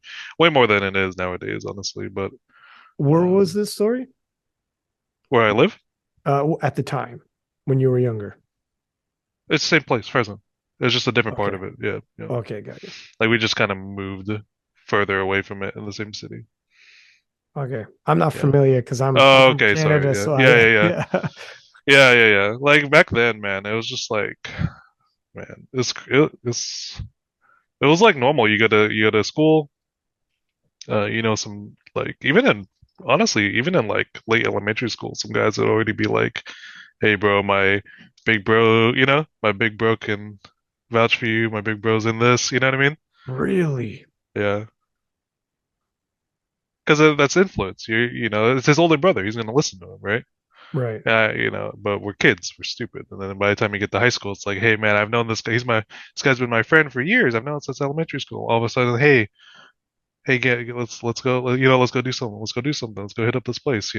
than it is nowadays, honestly. But Where was um, this story? where I live, At the time when you were younger. it's the same place, Fresno. It's just a different part Okay. of it. Yeah, yeah. Okay, got you. Like we just kind of moved further away from it in the same city. Okay. I'm not Yeah. familiar because I'm Oh, from okay. Sorry. Canada, Yeah. so Yeah. I Yeah. Yeah. yeah. Yeah. Yeah. Yeah. Like back then, man, it was just like, man, it was like normal. You go to school. Some like even in honestly, even in like late elementary school, some guys would already be like, "Hey, bro, my big bro, my big bro can vouch for you. My big bro's in this." You know what I mean? Really? Yeah. Because that's influence. It's his older brother. He's gonna listen to him, right? Right. But we're kids. We're stupid. And then by the time you get to high school, it's like, hey, man, I've known this guy. This guy's been my friend for years. I've known him since elementary school. All of a sudden, hey, let's go. Let's go do something. Let's go do something. Let's go hit up this place.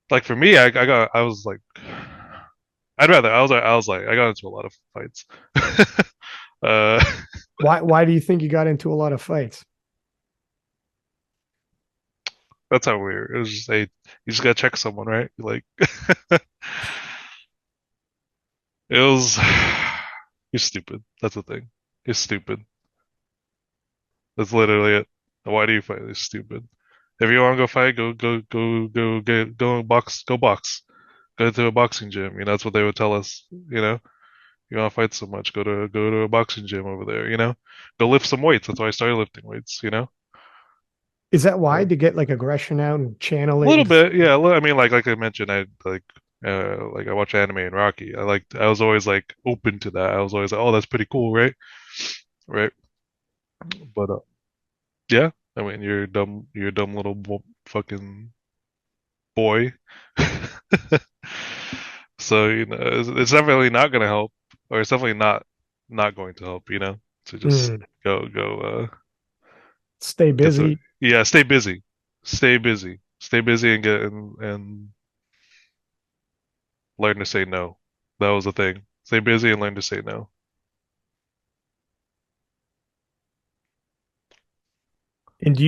Like for me, I was like, I was like, I got into a lot of fights. uh, Why do you think you got into a lot of fights? that's how weird. It was just, hey, you just gotta check someone, right? Like, it was, you're stupid. That's the thing. You're stupid. That's literally it. Why do you fight? It's stupid. If you want to go fight, go box, go box. Go to a boxing gym. That's what they would tell us. You want to fight so much, go to a boxing gym over there. Go lift some weights. That's why I started lifting weights. Is that why So to get like aggression out and channel a it little and bit, yeah. I mean, like I mentioned, I watch anime and Rocky. I was always like open to that. I was always like, oh, that's pretty cool, right? Right. But yeah, I mean, you're a dumb little fucking boy. So, it's definitely not going to help, or it's definitely not going to help, to just mm, go stay get the busy? yeah, stay busy. Stay busy. Stay busy and and learn to say no. That was the thing. Stay busy and learn to say no. And do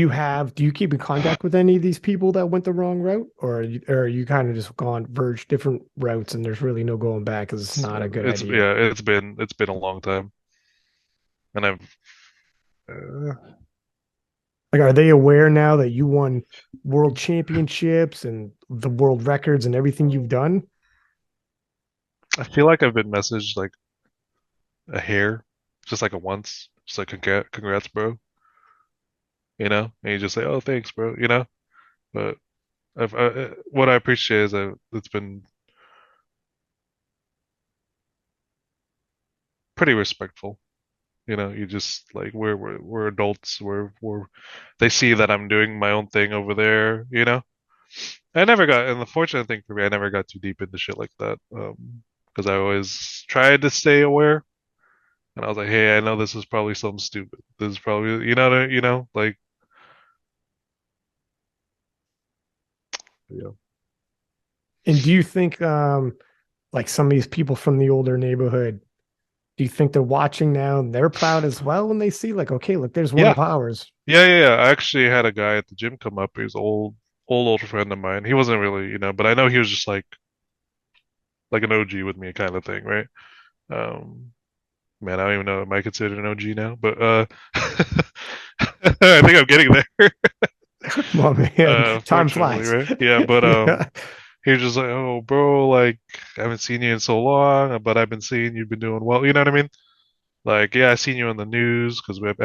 you keep in contact with any of these people that went the wrong route, or are you kind of just gone verge different routes and there's really no going back because it's not a good It's idea? yeah, it's been a long time, and uh, Like, are they aware now that you won world championships and the world records and everything you've done? I feel like I've been messaged like a hair, just like a once, just like congrats, bro. And you just say, oh, thanks, bro. But what I appreciate is that it's been pretty respectful. You just like we're adults. They see that I'm doing my own thing over there. And the fortunate thing for me, I never got too deep into shit like that. Because I always tried to stay aware, and I was like, hey, I know this is probably something stupid. This is probably, like, yeah, And do you think like some of these people from the older neighborhood, do you think they're watching now and they're proud as well when they see like, okay, look, there's one yeah, of ours? yeah. I actually had a guy at the gym come up. He was old friend of mine. He wasn't really, but I know he was just like an OG with me kind of thing, right? Um, Man, I don't even know. Am I considered an OG now? But I think I'm getting there. Oh man, time Fortunately, flies. right? Yeah, but Yeah. he was just like, "Oh, bro, like I haven't seen you in so long, but I've been seeing you've been doing well." You know what I mean? Like, yeah, I seen you on the news because I've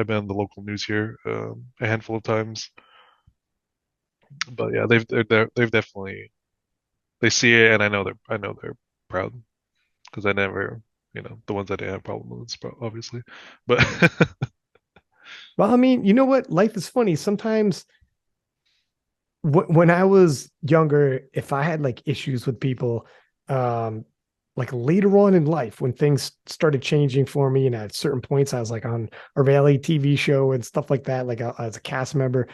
been on the local news here a handful of times. But yeah, they've definitely they see it, and I know they're proud because I never, the ones I didn't have problem with, obviously, but Well, I mean, you know what? Life is funny. Sometimes when I was younger, if I had like issues with people, um, like later on in life when things started changing for me, and at certain points I was like on a reality TV show and stuff like that, like as a cast member,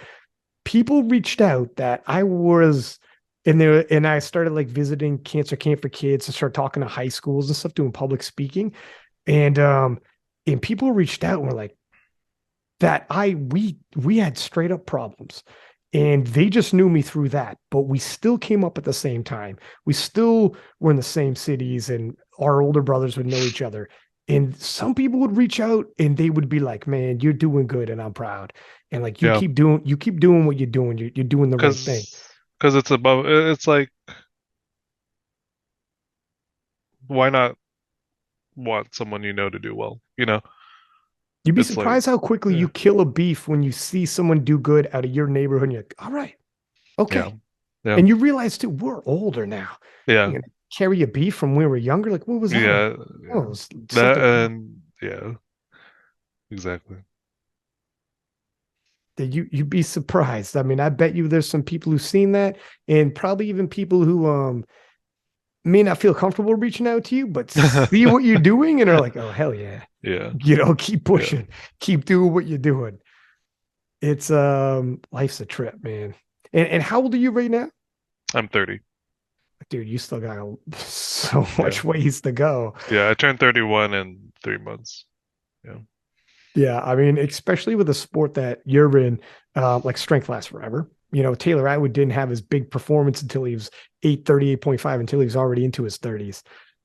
people reached out that I was in there, and I started like visiting cancer camp for kids and start talking to high schools and stuff, doing public speaking. And people reached out and were like, that we had straight up problems, and they just knew me through that, but we still came up at the same time. We still were in the same cities, and our older brothers would know each other. And some people would reach out and they would be like, man, you're doing good and I'm proud, and like Yeah, you keep doing what you're doing, you're doing the right thing. because it's above. It's like, why not want someone you know to do well? You'd be It's like, surprised how quickly yeah, you kill a beef when you see someone do good out of your neighborhood and you're like, all right, yeah, okay. yeah, And you realize too, we're older now. yeah, You know, carry a beef from when we were younger. Like, what was that about? yeah, Oh, yeah. it was That something and yeah, exactly. that you'd be surprised. I mean, I bet you there's some people who've seen that, and probably even people who may not feel comfortable reaching out to you, but see what you're doing and are like, oh hell yeah. Yeah, Keep yeah. pushing, keep doing what you're doing. It's life's a trip, man. And how old are you right now? I'm 30. Dude, you still got so Yeah, much ways to go. yeah. I turned 31 in 3 months. Yeah, Yeah, I mean, especially with a sport that you're in, like strength lasts forever. Taylor Atwood didn't have his big performance until he was 838.5, until he was already into his 30s.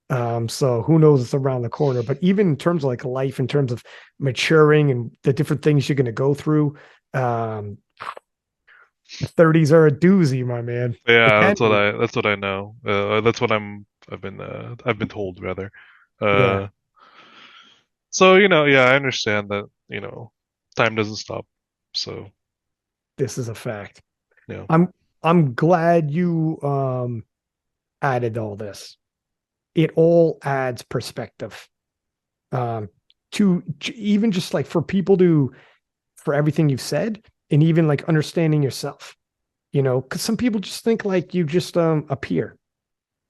So who knows it's around the corner. But even in terms of like life, in terms of maturing and the different things you're going to go through, um, 30s are a doozy, my man. It yeah. can be. That's what I know. That's what I've been told rather. Yeah, Uh, so yeah, I understand that. Time doesn't stop. So this is a fact. yeah, I'm I'm glad you added all this. It all adds perspective, um, to even just like for people to, for everything you've said, and even like understanding yourself, because some people just think like you just appear,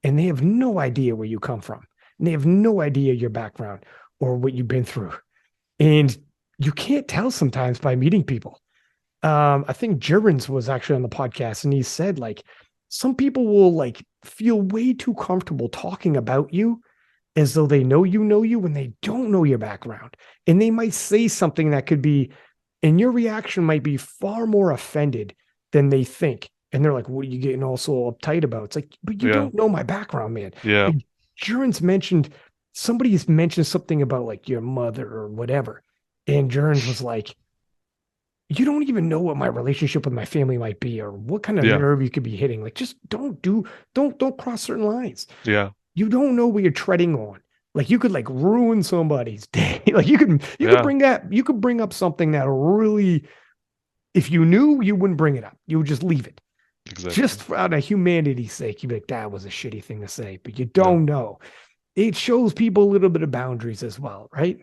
and they have no idea where you come from, and they have no idea your background or what you've been through, and you can't tell sometimes by meeting people. I think Jurgens was actually on the podcast, and he said like some people will like feel way too comfortable talking about you as though they know you when they don't know your background. And they might say something that could be, and your reaction might be far more offended than they think. And they're like, what are you getting all so uptight about? It's like, but you yeah, don't know my background, man. yeah, Like, Jurgens mentioned, somebody's mentioned something about like your mother or whatever. And Jurgens was like, you don't even know what my relationship with my family might be or what kind of yeah, nerve you could be hitting. Like, just don't cross certain lines. yeah, You don't know what you're treading on. Like you could like ruin somebody's day. Like yeah. you could bring up something that really, if you knew, you wouldn't bring it up. You would just leave it. Exactly. Just for out of humanity's sake, you'd be like, that was a shitty thing to say, but you Yeah, don't know. It shows people a little bit of boundaries as well, right?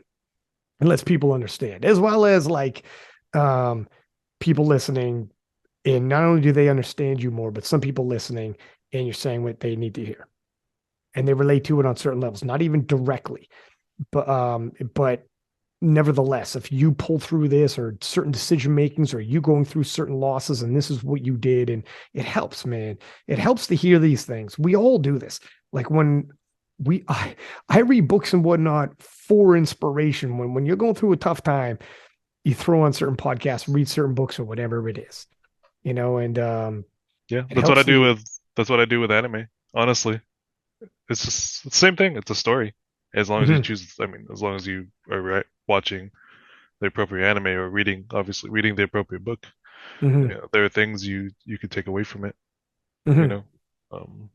And lets people understand, as well as like um people listening, and not only do they understand you more, but some people listening and you're saying what they need to hear, and they relate to it on certain levels, not even directly, but nevertheless, if you pull through this or certain decision makings, or you going through certain losses, and this is what you did, and it helps, man. It helps to hear these things. We all do this. Like when I read books and whatnot for inspiration. When you're going through a tough time, you throw on certain podcasts, read certain books or whatever it is, and yeah. it helps you. That's what I do with anime. Honestly, it's just it's the same thing. It's a story. As long as you Mhm, choose, I mean, as long as you are watching the appropriate anime or obviously reading the appropriate book, mhm, there are things you could take away from it. You mhm. know, um,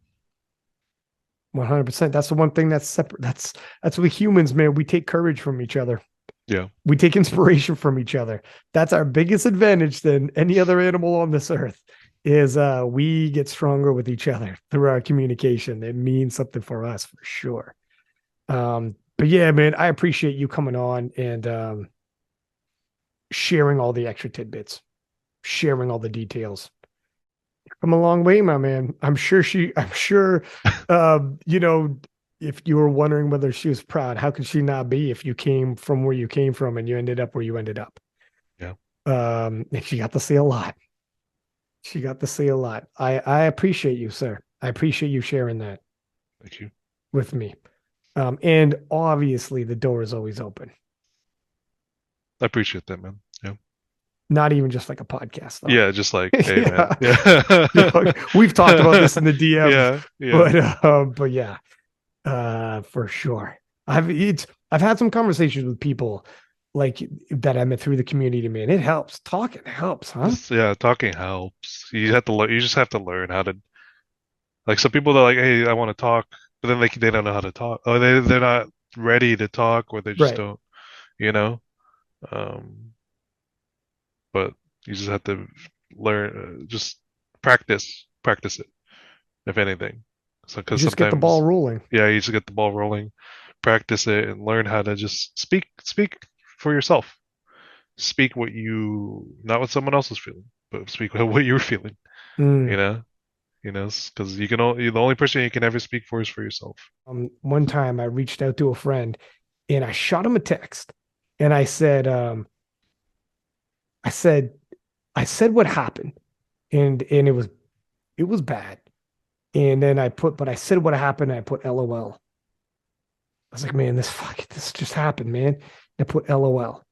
100%. That's the one thing that's separate. That's what humans, man. We take courage from each other. yeah, We take inspiration from each other. That's our biggest advantage than any other animal on this earth. Is we get stronger with each other through our communication. It means something for us for sure. But yeah, man, I appreciate you coming on and sharing all the extra tidbits, sharing all the details. Come a long way, my man. I'm sure, um, you know, if you were wondering whether she was proud, how could she not be if you came from where you came from and you ended up where you ended up? Yeah. And she got to see a lot. She got to see a lot. I appreciate you, sir. I appreciate you sharing that Thank you. with me. And obviously the door is always open. I appreciate that, man. Yeah. Not even just like a podcast, though. Yeah, just like, hey, man. Yeah, Yeah. yeah. We've talked about this in the DMs, Yeah, yeah. but yeah, for sure. I've had some conversations with people like that I met through the community, man. It helps. Talking helps, huh? Just yeah, talking helps. You have to learn. You just have to learn how to. Like some people, are like, hey, I want to talk, but then they don't know how to talk, or they're not ready to talk, or they just Right. don't, you know. Um, but you just have to learn, just practice it, if anything. So because Just get the ball sometimes, rolling. yeah, you just get the ball rolling, practice it, and learn how to just speak for yourself. Speak what you, not what someone else is feeling, but speak what you're feeling. You Mm. know, because you can only the only person you can ever speak for is for yourself. One time I reached out to a friend and I shot him a text and I said, I said what happened and it was bad. And then but I said what happened. And I put LOL. I was like, man, this just happened, man. And I put LOL.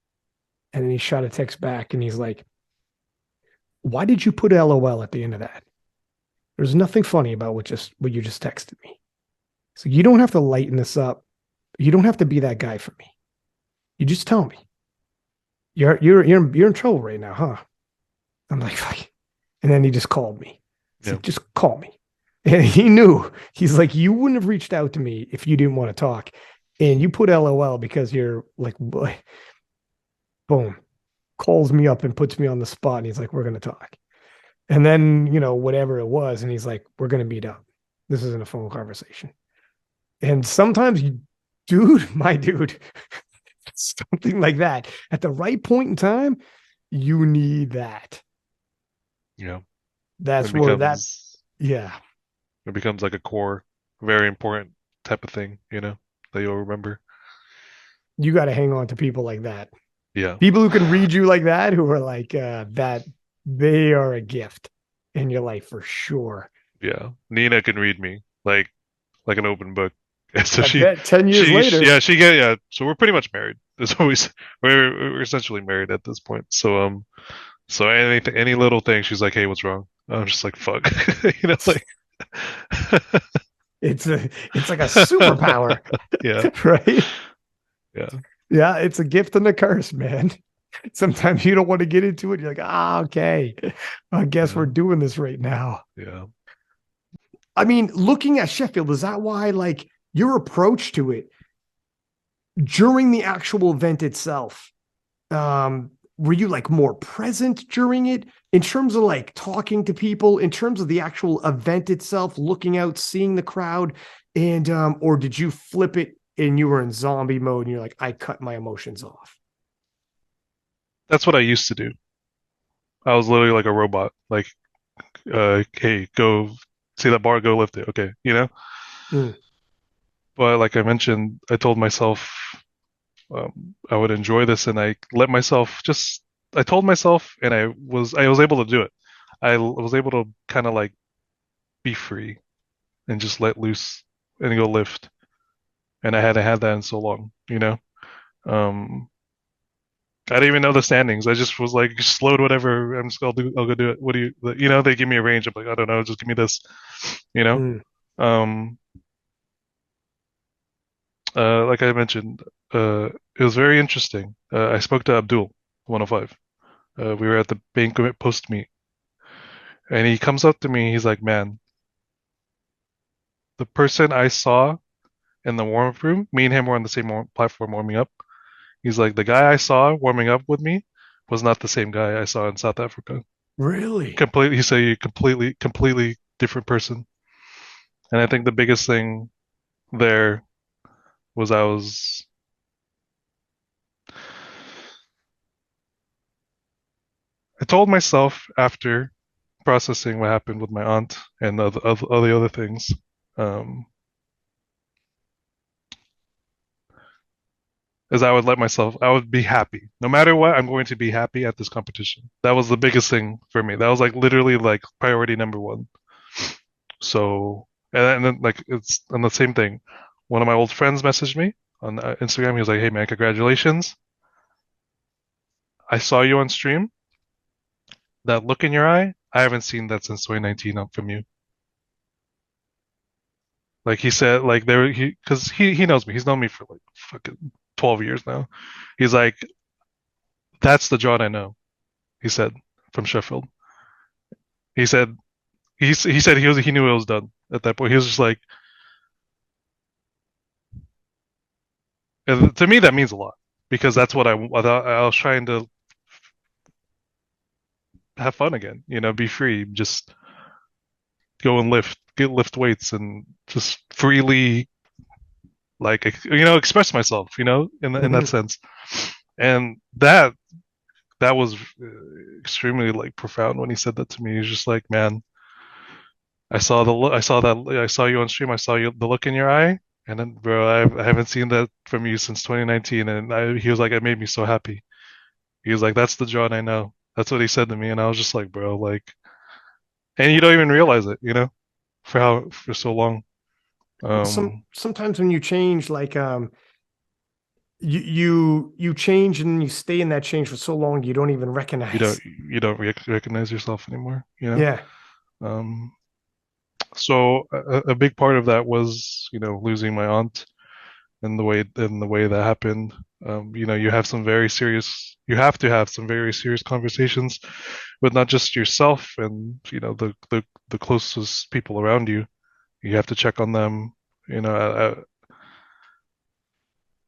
And then he shot a text back and he's like, why did you put LOL at the end of that? There's nothing funny about what you just texted me. So you don't have to lighten this up. You don't have to be that guy for me. You just tell me. You're in trouble right now, huh? I'm like, fuck. And then he just called me. He's Yeah, like, just call me. And he knew. He's like, you wouldn't have reached out to me if you didn't want to talk. And you put LOL because you're like, boom, calls me up and puts me on the spot. And he's like, we're going to talk. And then, whatever it was. And he's like, we're going to meet up. This isn't a phone conversation. And sometimes, my dude, something like that at the right point in time, you need that. yeah. That's It where that, becomes yeah, it becomes like a core, very important type of thing, that you'll remember. you got to hang on to people like that. Yeah, People who can read you like that, who are like that, they are a gift in your life for sure. yeah. Nina can read me like an open book. So I bet 10 years later, yeah, she get yeah. So we're pretty much married. There's always we're essentially married at this point. So anything, any little thing, she's like, "Hey, what's wrong?" I'm just like, "Fuck," like, it's like a superpower, yeah, right? yeah, Yeah, it's a gift and a curse, man. Sometimes you don't want to get into it. You're like, okay, I guess yeah, we're doing this right now. yeah. I mean, looking at Sheffield, is that why, like, your approach to it during the actual event itself? Were you like more present during it in terms of like talking to people, in terms of the actual event itself, looking out, seeing the crowd, and or did you flip it and you were in zombie mode and you're like, I cut my emotions off? That's what I used to do. I was literally like a robot. Like, hey, go see that bar, go lift it. Okay. Mm, But like I mentioned, I told myself I would enjoy this, and I let myself just. I told myself, and I was able to do it. Was able to kind of like be free and just let loose and go lift. And I hadn't had that in so long. Um, I didn't even know the standings. I just was like, just load whatever. I'll go do it. What do you, they give me a range. I'm like, I don't know, just give me this, you know? mm. Um, like I mentioned, it was very interesting. I spoke to Abdul, 105. We were at the banquet post meet, and he comes up to me. He's like, "Man, the person I saw in the warm up room, me and him were on the same platform warming up. He's like, the guy I saw warming up with me was not the same guy I saw in South Africa. Really? Completely, he said, you completely different person. And I think the biggest thing there was I told myself after processing what happened with my aunt and all the other things, um, is I would be happy. No matter what, I'm going to be happy at this competition. That was the biggest thing for me. That was like literally like priority number one. So, and then like it's and the same thing. One of my old friends messaged me on Instagram. He was like, "Hey man, congratulations! I saw you on stream. That look in your eye, I haven't seen that since 2019 up from you." Like he said, like there he because he knows me. He's known me for like fucking 12 years now. He's like, "That's the John I know." He said from Sheffield. He said he said he knew it was done at that point. He was just like, and to me that means a lot because that's what I was trying to have fun again. You know, be free, just go and lift weights, and just freely like express myself. In that Mhm. sense, and that was extremely like profound when he said that to me. He's just like, man, I saw you on stream. I saw the look in your eye, and then, bro, I haven't seen that from you since 2019. And he was like, it made me so happy. He was like, that's the John I know. That's what he said to me, and I was just like, bro, like, and you don't even realize it, for so long. Sometimes when you change, like you change and you stay in that change for so long you don't even You don't recognize. you don't recognize yourself anymore. Yeah. Um, so a big part of that was losing my aunt and the way that happened. You have to have some very serious conversations with not just yourself and the closest people around you. You have to check on them.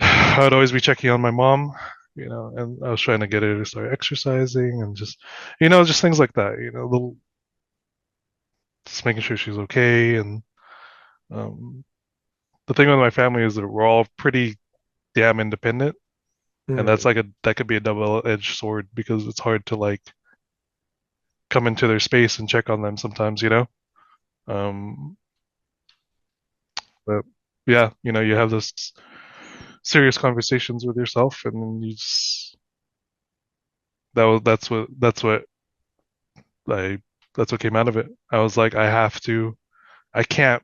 I'd always be checking on my mom, and I was trying to get her to start exercising and just things like that. Just making sure she's okay. And um, the thing with my family is that we're all pretty damn independent, and Mm. that could be a double-edged sword because it's hard to like come into their space and check on them sometimes. Um, but yeah, you have those serious conversations with yourself, and then that's what I that's what came out of it. I was like, I can't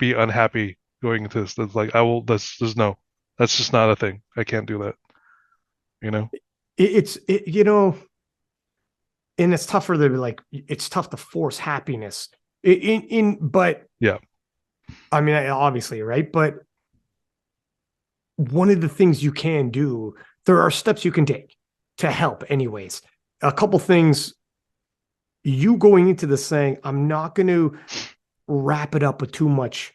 be unhappy going into this. That's like, I will. That's just not a thing. I can't do that. You know? And it's tougher to like it's tough to force happiness but Yeah. I mean obviously, right? But one of the things you can do, there are steps you can take to help anyways. A couple things, you going into this saying, I'm not going to wrap it up with too much,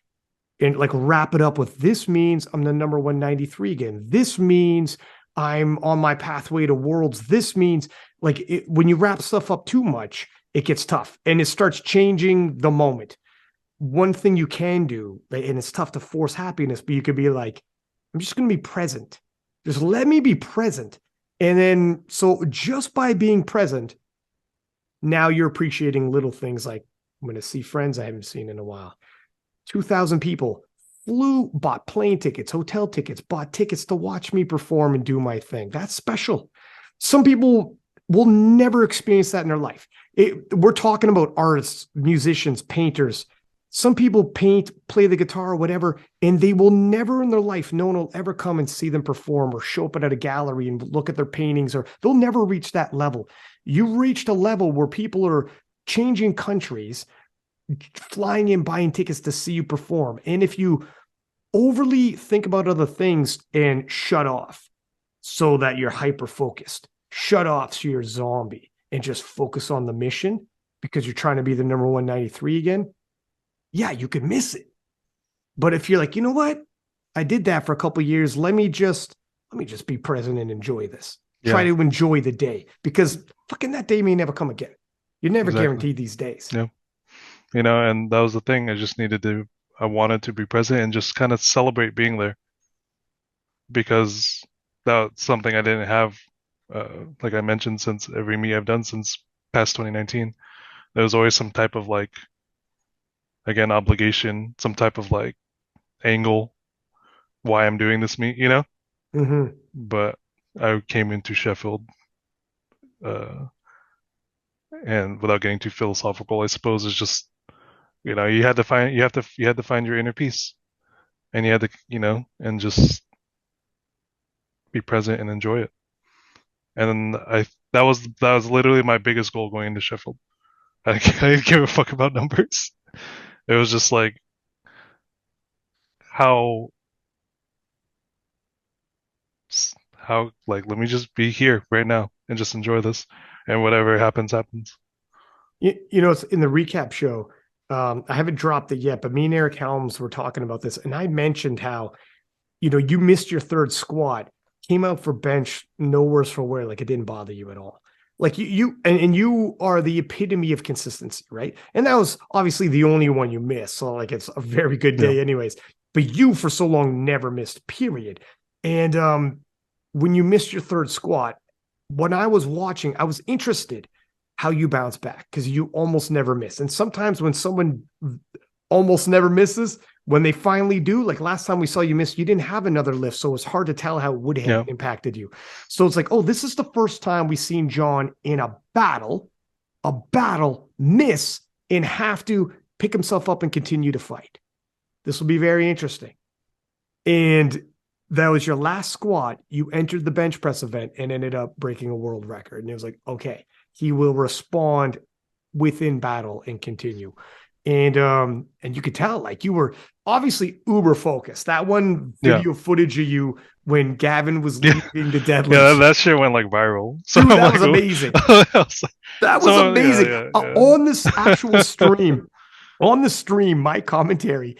and like wrap it up with, this means I'm the number 193 again. This means I'm on my pathway to worlds. This means, like, when you wrap stuff up too much, it gets tough and it starts changing the moment. One thing you can do, and it's tough to force happiness, but you could be like, I'm just going to be present. Just let me be present. And then, so just by being present, now you're appreciating little things like, I'm going to see friends I haven't seen in a while. 2,000 people bought plane tickets, hotel tickets, bought tickets to watch me perform and do my thing. That's special. Some people will never experience that in their life. We're talking about artists, musicians, painters. Some people paint, play the guitar, whatever, and they will never in their life, no one will ever come and see them perform or show up at a gallery and look at their paintings, or they'll never reach that level. You reached a level where people are changing countries, flying in, buying tickets to see you perform. And if you overly think about other things and shut off so that you're hyper focused, shut off so you're a zombie and just focus on the mission because you're trying to be the number 193 again, yeah, you could miss it. But if you're like, you know what? I did that for a couple of years. Let me just be present and enjoy this. Try Yeah. to enjoy the day, because fucking that day may never come again. You're never Exactly. guaranteed these days. Yeah. And that was the thing. I wanted to be present and just kind of celebrate being there because that's something I didn't have. Like I mentioned, since every meet I've done since past 2019, there was always some type of like, again, obligation, some type of like angle why I'm doing this meet. Hmm. but I came into Sheffield, uh, and without getting too philosophical, I suppose it's just you had to find your inner peace, and you had to and just be present and enjoy it. And I that was literally my biggest goal going into Sheffield. I didn't give a fuck about numbers. It was just like how how let me just be here right now and just enjoy this, and whatever happens happens. It's in the recap show. I haven't dropped it yet, but me and Eric Helms were talking about this, and I mentioned how you missed your third squat, came out for bench, no worse for wear, like it didn't bother you at all. Like and you are the epitome of consistency, right? And that was obviously the only one you missed. So like it's a very good Yeah, day, anyways. But you for so long never missed, period. And when you missed your third squat, when I was watching, I was interested how you bounce back because you almost never miss. And sometimes when someone almost never misses, when they finally do, like last time we saw you miss, you didn't have another lift. So it's hard to tell how it would have yeah, impacted you. So it's like, oh, this is the first time we've seen John in a battle miss and have to pick himself up and continue to fight. This will be very interesting. And that was your last squat. You entered the bench press event and ended up breaking a world record. And it was like, okay, he will respond within battle and continue. And you could tell like you were obviously uber focused. That one yeah, video footage of you when Gavin was yeah, leaving the yeah. deadlift. That shit went like viral. So Dude, I'm that like, was amazing. I was like That was so amazing. yeah, On this actual yeah. stream, on the stream, my commentary,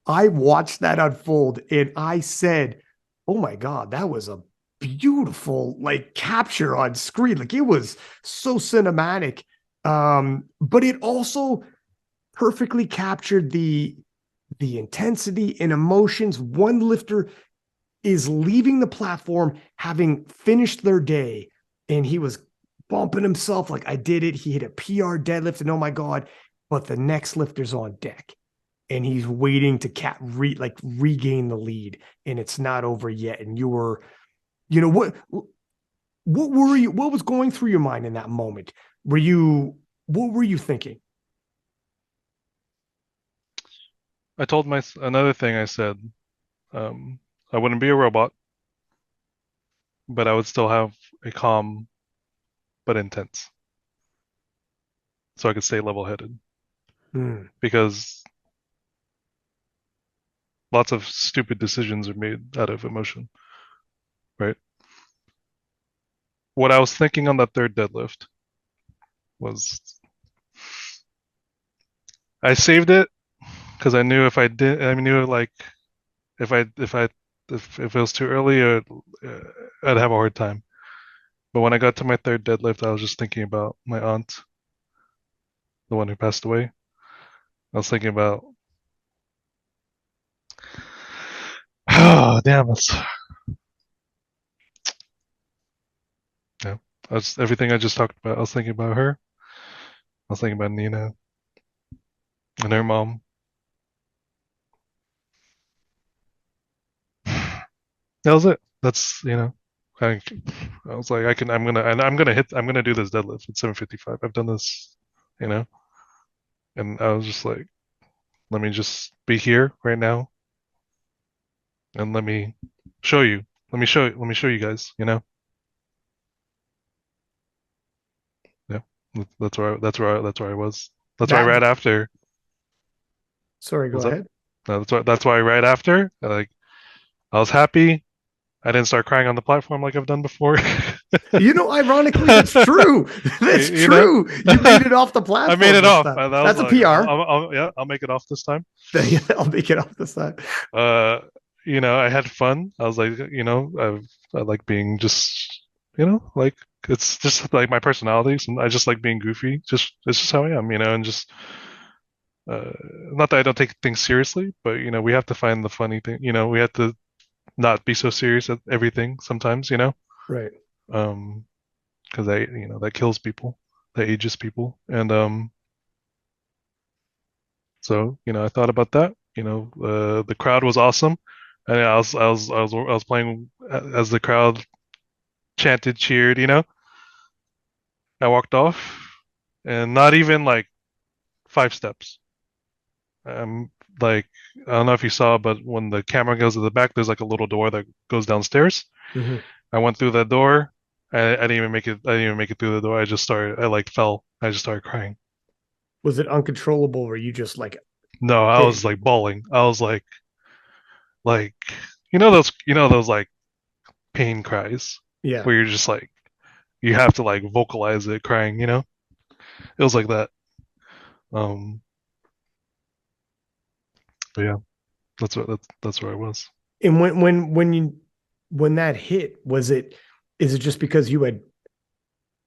I watched that unfold and I said, "Oh my god, that was a beautiful like capture on screen. Like it was so cinematic." But it also perfectly captured the intensity and emotions. One lifter is leaving the platform having finished their day and he was bumping himself like I did it. He hit a PR deadlift and oh my god, but the next lifter's on deck and he's waiting to regain the lead and it's not over yet and you were you know what was going through your mind in that moment? Were you what were you thinking? I told my another thing I said, um, I wouldn't be a robot, but I would still have a calm but intense, so I could stay level-headed Hmm. because lots of stupid decisions are made out of emotion, right? What I was thinking on that third deadlift was I saved it because I knew if I did, I knew like if I if I if it was too early, I'd have a hard time. But when I got to my third deadlift, I was just thinking about my aunt, the one who passed away. I was thinking about, oh damn, that's yeah. That's everything I just talked about. I was thinking about her. I was thinking about Nina and her mom. That was it. That's I, I was like, I'm gonna do this deadlift at 755. I've done this, you know, and I was just like, let me just be here right now and let me show you. Let me show you guys, Yeah. That's where I was. That's why That right after sorry, go was up. ahead. No, that's why right after, like I was happy. I didn't start crying on the platform like I've done before. Ironically, that's true. That's you know, true. You made it off the I made platform it this off. time. That was That's a like, PR. yeah, I'll make it off this time. I'll make it off this time. Uh, I had fun. I was like, I like being just, like it's just like my personality. So I just like being goofy. Just it's just how I am, and just uh, not that I don't take things seriously, but we have to find the funny thing. We have to not be so serious at everything sometimes. Right. Um, because that kills people, that ages people, and so I thought about that. The crowd was awesome. And I was playing as the crowd chanted, cheered. I walked off, and not even like 5 steps. Um, like I don't know if you saw, but when the camera goes to the back, there's like a little door that goes downstairs. Mhm. I went through that door. I didn't even make it. I didn't even make it through the door. I just started. I like fell. I just started crying. Was it uncontrollable or you just like No, I hit? was like bawling. I was like, you know those like pain cries Yeah. where you're just like you have to like vocalize it crying. It was like that. Um, but yeah, that's where I was. And when that hit, is it just because you had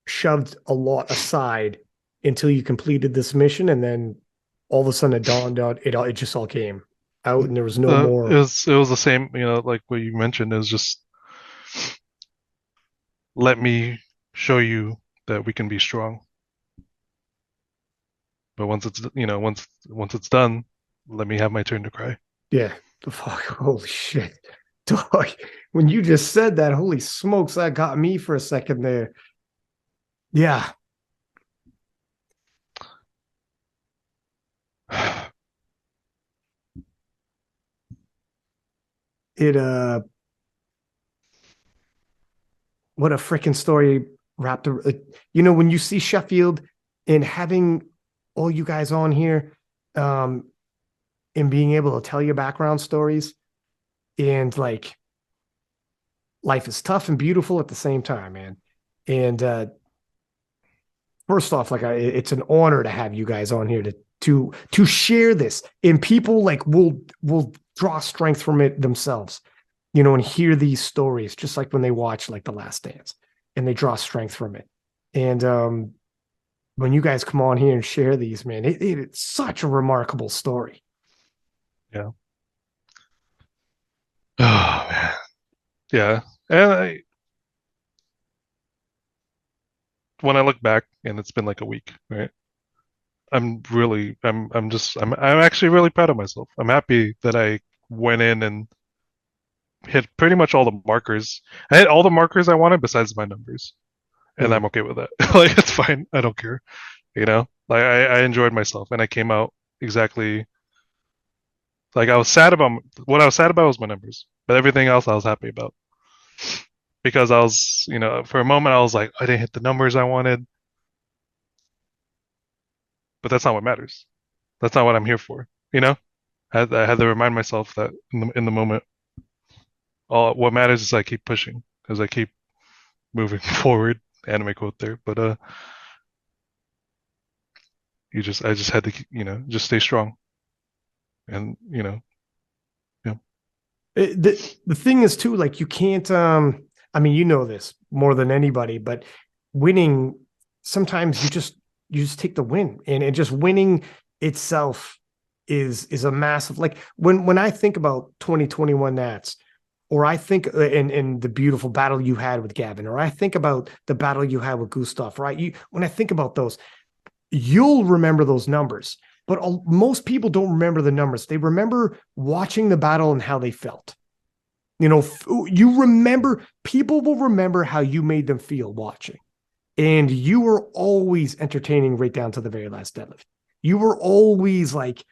shoved a lot aside until you completed this mission and then all of a sudden it dawned out it just all came out and there was no It more. was the same. Like what you mentioned. It was just let me show you that we can be strong. But once it's done, let me have my turn to cry. Yeah. The fuck. Holy shit. Dog. When you just said that, holy smokes, that got me for a second there. Yeah. It what a freaking story wrapped when you see Sheffield and having all you guys on here, um and being able to tell your background stories and like life is tough and beautiful at the same time, man. And first off, like it's an honor to have you guys on here to share this, and people like will draw strength from it themselves, and hear these stories, just like when they watch like The Last Dance, and they draw strength from it. And when you guys come on here and share these, man, it's such a remarkable story. Yeah. Oh man. Yeah. And when I look back, and it's been like a week, right? I'm actually really proud of myself. I'm happy that I went in and hit pretty much all the markers. I hit all the markers I wanted besides my numbers, and Mm. I'm okay with that. Like it's fine. I don't care. Like I enjoyed myself, and I came out exactly like I was sad about what I was sad about was my numbers, but everything else I was happy about because I was, for a moment I was like I didn't hit the numbers I wanted, but that's not what matters. That's not what I'm here for. I had to remind myself that in the moment, all what matters is I keep pushing because I keep moving forward. Anime quote there, but I just had to, just stay strong, and yeah, The thing is too, like you can't I mean, you know this more than anybody, but winning, sometimes you just take the win, and just winning itself is a massive, like when I think about 2021 Nats, or I think in the beautiful battle you had with Gavin, or I think about the battle you had with Gustav, right? When I think about those, you'll remember those numbers, but most people don't remember the numbers. They remember watching the battle and how they felt. You remember, people will remember how you made them feel watching. And you were always entertaining right down to the very last deadlift. You were always like,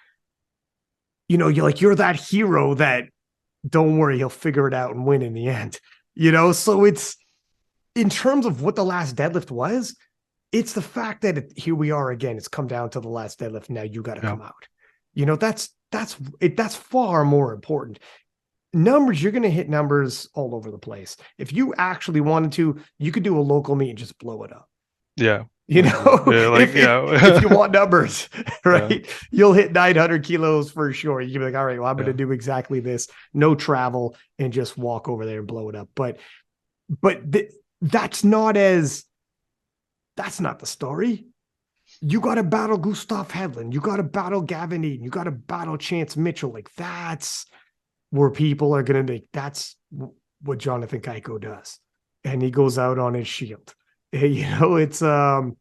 you're that hero that, don't worry, he'll figure it out and win in the end. So it's, in terms of what the last deadlift was, it's the fact that here we are again. It's come down to the last deadlift. Now you got to yeah, come out. That's far more important. Numbers, you're going to hit numbers all over the place. If you actually wanted to, you could do a local meet and just blow it up. yeah, You I agree. know, Yeah, like if you yeah, want numbers, yeah, right? You'll hit 900 kilos for sure. You can be like, all right, well, I'm going to yeah, do exactly this, no travel, and just walk over there and blow it up. But that's not as that's not the story. You got to battle Gustav Hedlund. You got to battle Gavin Eden. You got to battle Chance Mitchell. Like that's where people are going to make. That's what Jonathan Cayco does, and he goes out on his shield. It's and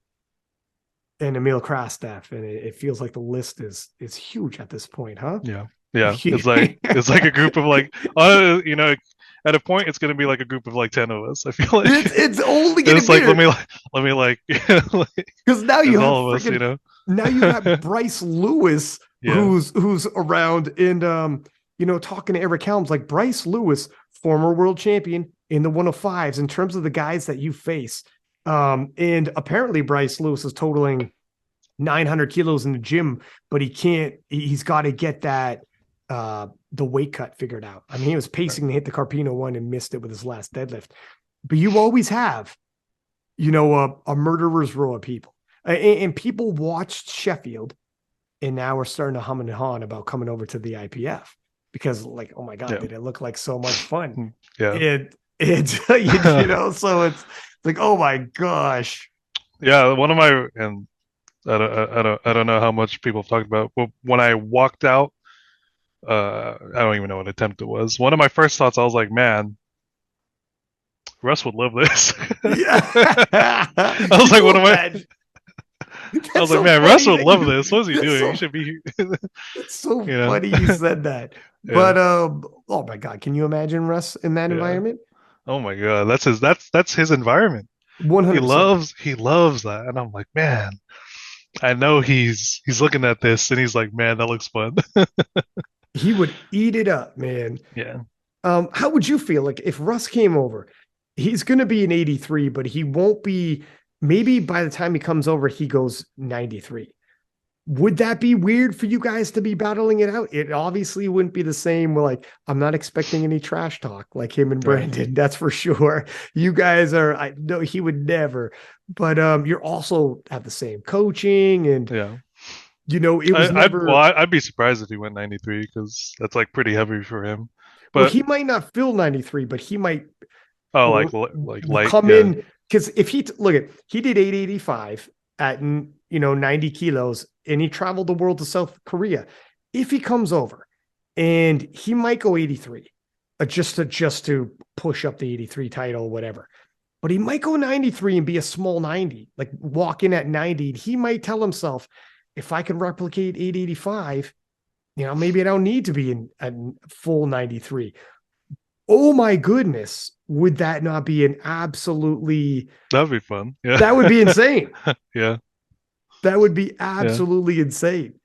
Emil Krastaff, and it feels like the list is huge at this point, huh? yeah. Yeah, it's like a group of like, at a point it's gonna be like a group of like 10 of us. I feel like It's only gonna it's be like let me like, like because now you it's have all of us, freaking now you got Bryce Lewis Yeah, who's around and talking to Eric Helms like Bryce Lewis, former world champion in the 105s in terms of the guys that you face. And apparently Bryce Lewis is totaling 900 kilos in the gym, but he's got to get that the weight cut figured out. I mean, he was pacing to hit the Carpino one and missed it with his last deadlift. But you always have, a murderer's row of people. And people watched Sheffield and now we're starting to hum and haw about coming over to the IPF because, like, oh my God, yeah, did it look like so much fun? yeah. It so it's like, oh my gosh. Yeah, one of my and I don't know how much people have talked about, but when I walked out, I don't even know what attempt it was. One of my first thoughts, I was like, man, Russ would love this. Yeah. I was Can like, you what am I? imagine? I was That's like, so man, Russ funny would that love this. What is he that's doing? He so should be, that's so you know, funny you said that. yeah, But oh my God, can you imagine Russ in that yeah. environment? Oh my God, that's his environment. He 100%. loves he loves that, and I'm like, man, I know he's looking at this, and he's like, man, that looks fun. He would eat it up, man. Yeah, How would you feel like if Russ came over? He's going to be an 83, but he won't be. Maybe by the time he comes over, he goes 93. Would that be weird for you guys to be battling it out? It obviously wouldn't be the same. We're like, I'm not expecting any trash talk like him and right. Brandon. That's for sure. You guys are. I know he would never. But you're also have the same coaching, and Yeah. it was never. I'd be surprised if he went 93 because that's like pretty heavy for him. Well, But he might not feel 93, but he might oh, r- like light, come yeah, in because if look at he did 885 at 90 kilos and he traveled the world to South Korea. If he comes over and he might go 83 just to push up the 83 title, whatever. But he might go 93 and be a small 90, like walk in at 90. He might tell himself, if I can replicate 885, maybe I don't need to be in a full 93. Oh my goodness, would that not be an absolutely that'd be fun. Yeah, that would be insane. yeah, That would be yeah. absolutely insane.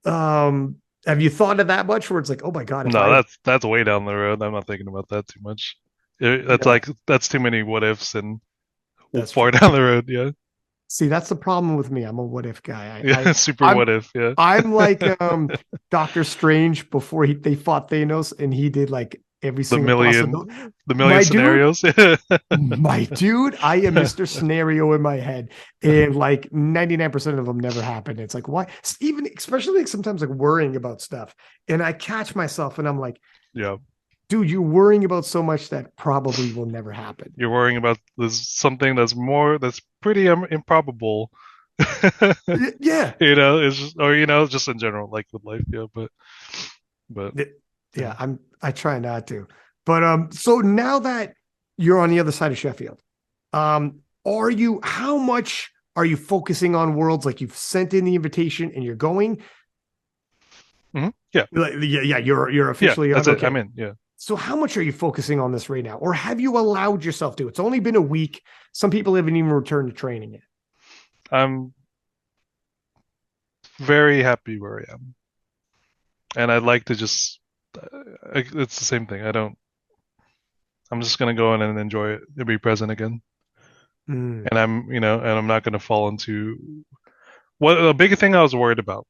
Have you thought of that much where it's like, oh my God, if No, I that's way down the road. I'm not thinking about that too much. no, That's too many what ifs and that's far true. down the road. Yeah, See, that's the problem with me. I'm a what if guy. yeah, super I'm what if. Yeah, I'm like Doctor Strange before they fought Thanos and he did like every the single million, possible. the million My dude, scenarios. My dude, I am Mr. Scenario in my head. And like 99% of them never happen. It's like, why? Even especially like sometimes like worrying about stuff. And I catch myself and I'm like, Yeah, dude, you're worrying about so much that probably will never happen. you're worrying about this something that's pretty improbable. Yeah. It's just or just in general, like with life. Yeah, but Yeah. yeah. I try not to. But so now that you're on the other side of Sheffield, how much are you focusing on worlds like you've sent in the invitation and you're going? Yeah, Yeah, you're yeah. officially on. That's it. I'm Okay. in. Yeah. So how much are you focusing on this right now? Or have you allowed yourself to? It's only been a week. Some people haven't even returned to training yet. I'm very happy where I am, and I'd like to just. It's the same thing. I don't. I'm just gonna go in and enjoy it and be present again. Mm, And I'm not gonna fall into what a big thing I was worried about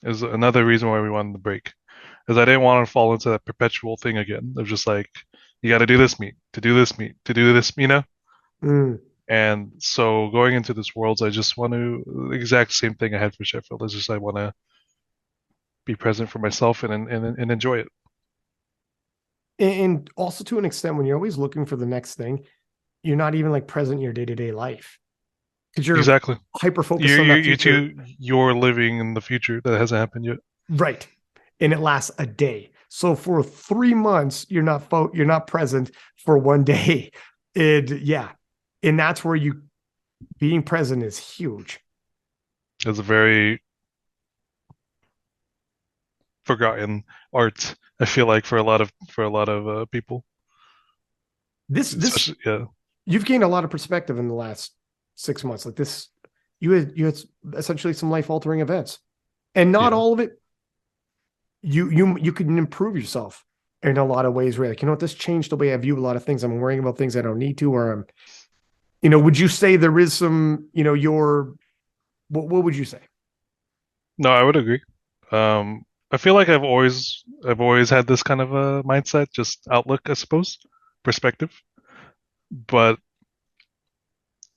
is another reason why we wanted the break, is I didn't want to fall into that perpetual thing again of just like you got to do this meet to do this meet to do this. mm. And so going into this worlds, I just want to the exact same thing I had for Sheffield. It's just I want to be present for myself and enjoy it. And also to an extent, when you're always looking for the next thing, you're not even like present in your day-to-day life because you're Exactly. hyper focused You on you that you future. two you're living in the future that hasn't happened yet. Right. And it lasts a day. So for 3 months, you're not present for one day. And yeah. And that's where you being present is huge. It's a very forgotten art. I feel like for a lot of people, This especially yeah, you've gained a lot of perspective in the last 6 months. Like this, you had essentially some life altering events, and not yeah. all of it. You can improve yourself in a lot of ways. Where like, you know what, this changed the way I view a lot of things. I'm worrying about things I don't need to, or I'm, would you say there is some, your what would you say? No, I would agree. I feel like I've always had this kind of a mindset, just outlook, I suppose, perspective. But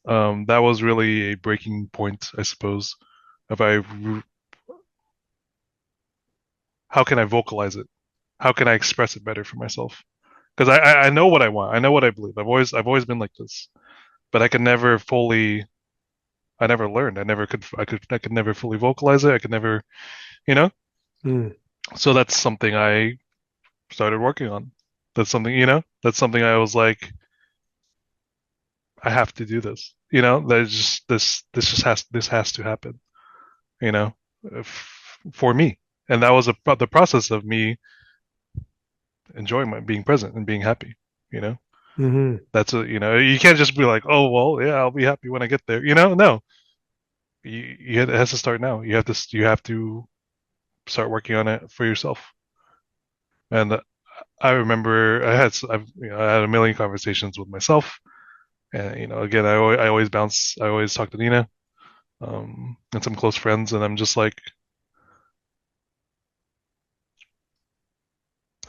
that was really a breaking point, I suppose. If I, how can I vocalize it? How can I express it better for myself? Because I know what I want. I know what I believe. I've always been like this, but I could never fully. I never learned. I could never fully vocalize it. I could never, you know. Mm, So that's something I started working on. That's something, that's something I was like, I have to do this. There's just this has to happen. You know, for me, and that was the process of me enjoying my being present and being happy. You know, hmm that's you can't just be like, oh well, yeah, I'll be happy when I get there. No, it has to start now. You have to start working on it for yourself. And I remember I had a million conversations with myself. And again, I always talk to Nina, and some close friends, and I'm just like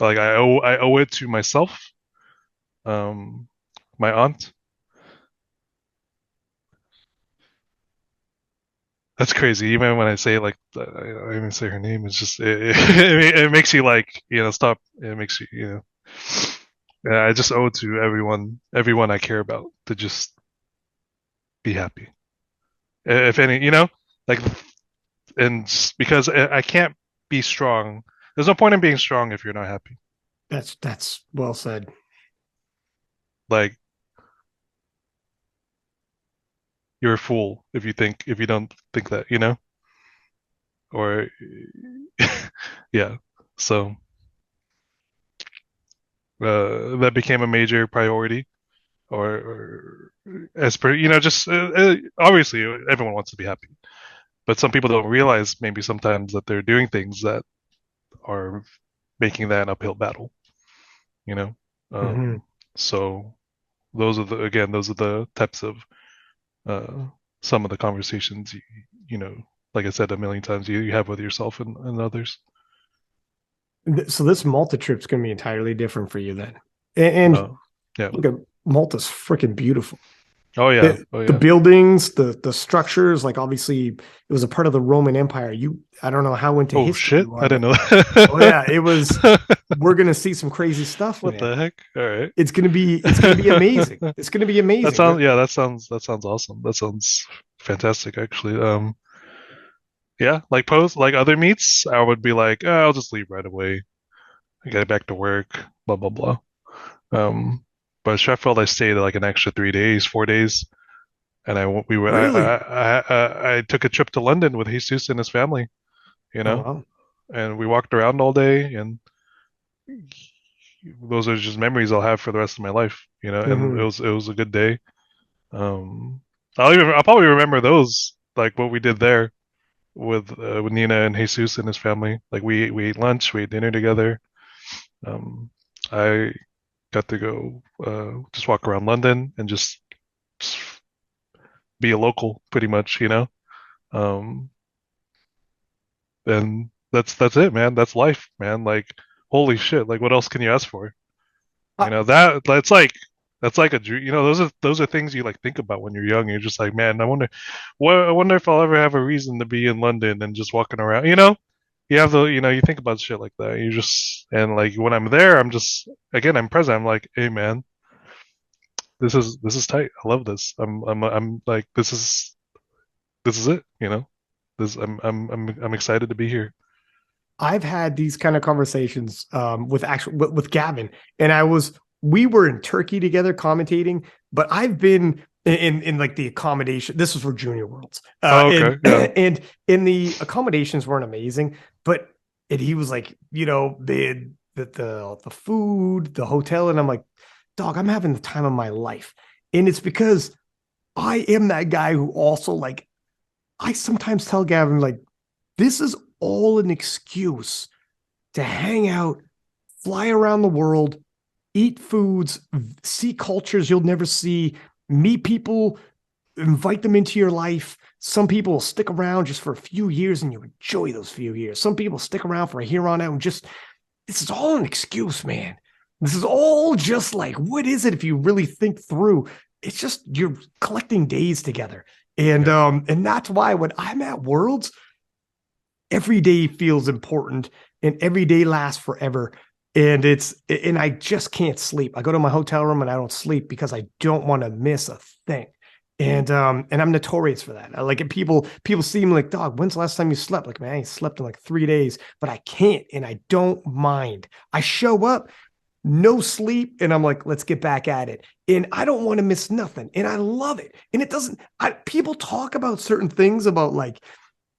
I owe it to myself, um, my aunt. That's crazy. Even when I say like I even say her name, it's just it makes you like stop. It makes you. Yeah, I just owe it to everyone I care about to just be happy. If any, like, and because I can't be strong. There's no point in being strong if you're not happy. that's well said. Like you're a fool if you don't think that, or yeah. So that became a major priority, or as per just obviously everyone wants to be happy, but some people don't realize maybe sometimes that they're doing things that are making that an uphill battle, you know. Hmm Um, so those are the types of uh, some of the conversations you know, like I said a million times, you have with yourself and others. So this Malta trip's going to be entirely different for you then. And Uh, yeah. look at Malta's freaking beautiful. Oh yeah. Oh The yeah. buildings, the structures, like obviously it was a part of the Roman Empire. I don't know how into Oh history shit! you I are, didn't but know oh yeah, it was. that. We're gonna see some crazy stuff, What man. the heck? All right. It's gonna be amazing. It's gonna be That amazing. sounds yeah. That sounds awesome. That sounds fantastic, actually. Yeah, like like other meets, I would be like, oh, I'll just leave right away. I get back to work. Blah blah blah. Um, but Sheffield, I stayed like an extra 3 days, 4 days, and we were Really? I took a trip to London with Jesus and his family, you Oh know, wow. and we walked around all day, and those are just memories I'll have for the rest of my life, and it hmm was it was a good day. Um, I'll probably remember those like what we did there with Nina and Jesus and his family. Like we ate lunch, we ate dinner together. Um, I got to go just walk around London and just be a local, pretty much, Um, and that's it, man. That's life, man. Like holy shit, like what else can you ask for? That's like a dream. Those are things you like think about when you're young. You're just like, man, I wonder if I'll ever have a reason to be in London and just walking around. You have you think about shit like that. And like when I'm there, I'm just again, I'm present. I'm like, hey, man, this is tight. I love this. I'm like, this is it. This I'm excited to be here. I've had these kind of conversations with Gavin, and we were in Turkey together commentating, but I've been in like the accommodation. This was for Junior Worlds, Oh, and okay, yeah. and in the accommodations weren't amazing, but And he was like, the food, the hotel, and I'm like, dog, I'm having the time of my life. And it's because I am that guy who also like I sometimes tell Gavin, like, this is all an excuse to hang out, fly around the world, eat foods, see cultures you'll never see, meet people, invite them into your life. Some people will stick around just for a few years and you enjoy those few years. Some people stick around for a here on out and just, this is all an excuse, man. This is all just like, what is it if you really think through? It's just you're collecting days together. Yeah. And that's why when I'm at Worlds, every day feels important and every day lasts forever. And I just can't sleep. I go to my hotel room and I don't sleep because I don't want to miss a thing. And I'm notorious for that. Like people see me like, dog, when's the last time you slept? Like, man, I ain't slept in like 3 days, but I can't and I don't mind. I show up, no sleep, and I'm like, let's get back at it. And I don't want to miss nothing. And I love it. And it doesn't, people talk about certain things about like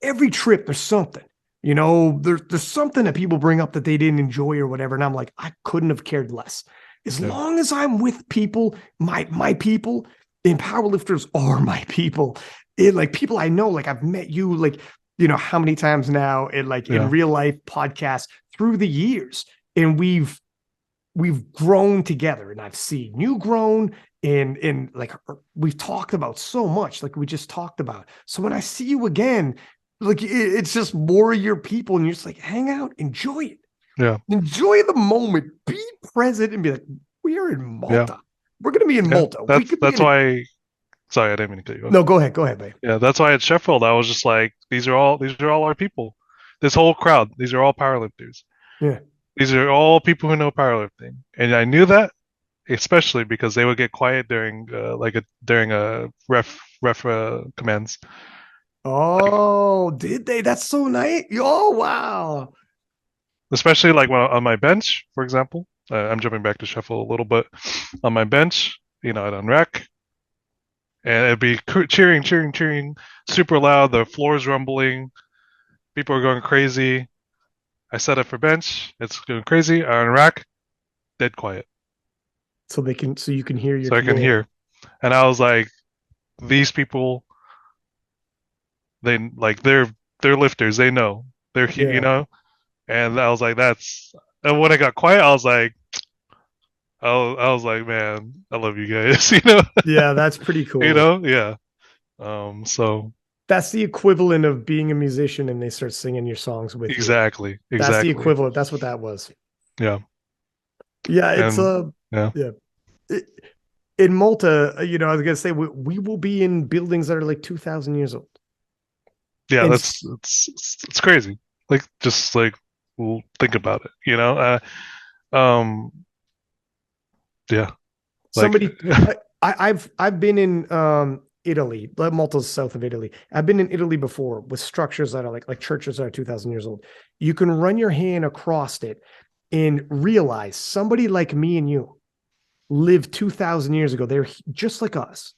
every trip, there's something, there's something that people bring up that they didn't enjoy or whatever. And I'm like, I couldn't have cared less. As Yeah. long as I'm with people, my people, and powerlifters are my people. And like people I know, like I've met you, like, how many times now in like in Yeah. real life podcasts through the years. And we've grown together and I've seen you grown and like we've talked about so much, like we just talked about. So when I see you again, like it's just more of your people and you're just like, hang out, enjoy it. Yeah. Enjoy the moment, be present and be like, we are in Yeah. Malta. We're going to be in Yeah. Malta. We That's could be that's in a, why. Sorry, I didn't mean to cut you off. no, go ahead. Go ahead, babe. Yeah, that's why at Sheffield I was just like, these are all our people. This whole crowd, these are all powerlifters. Yeah. These are all people who know powerlifting, and I knew that, especially because they would get quiet during during a ref commands. Like Oh, did they? That's so nice. Oh, wow. especially like when on my bench, for example. I'm jumping back to Sheffield a little bit. On my bench, I'd unrack, and it'd be cheering, cheering, cheering, super loud. The floor's rumbling. People are going crazy. I set up for bench. It's going crazy. I unrack, dead quiet. So you can hear your So I can command. hear. And I was like, these people, they're lifters. They know. They're Yeah. And I was like, and when I got quiet, I was like, man, I love you guys. Yeah, that's pretty cool. Yeah. So That's the equivalent of being a musician and they start singing your songs with you. exactly, That's the exactly. equivalent. That's what that was. Yeah. Yeah, it's And yeah. yeah. It- in Malta, I was gonna say we will be in buildings that are like 2,000 years old. Yeah, And it's crazy. Like just like well, think about it. Um yeah. Like somebody, I've been in Italy. Malta's south of Italy. I've been in Italy before with structures that are like churches that are 2,000 years old. You can run your hand across it and realize somebody like me and you lived 2,000 years ago. They're just like us.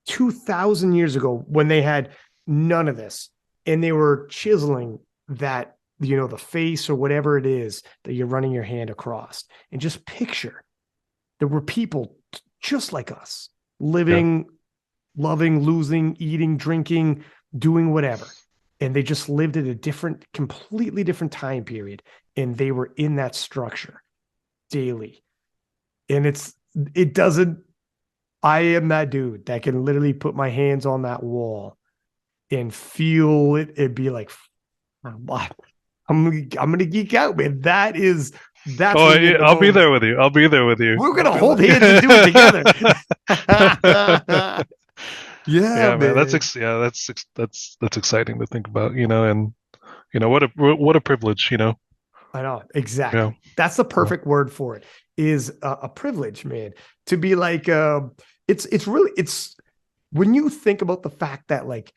2,000 years ago when they had none of this and they were chiseling that, the face or whatever it is that you're running your hand across. And just picture there were people just like us yeah. living, loving, losing, eating, drinking, doing whatever. And they just lived at a completely different time period. And they were in that structure daily. And it doesn't, I am that dude that can literally put my hands on that wall and feel it. It'd be like, I'm gonna geek out, man. That's Oh, when you're yeah, in the I'll be moment. there with you. I'll be there with you. We're I'll gonna be hold hands and do it together. Yeah, Yeah, man. man. That's exciting to think about, and what a privilege. I know Yeah. exactly. That's the So, perfect word for it. Is a privilege, man, to be like. It's really it's when you think about the fact that like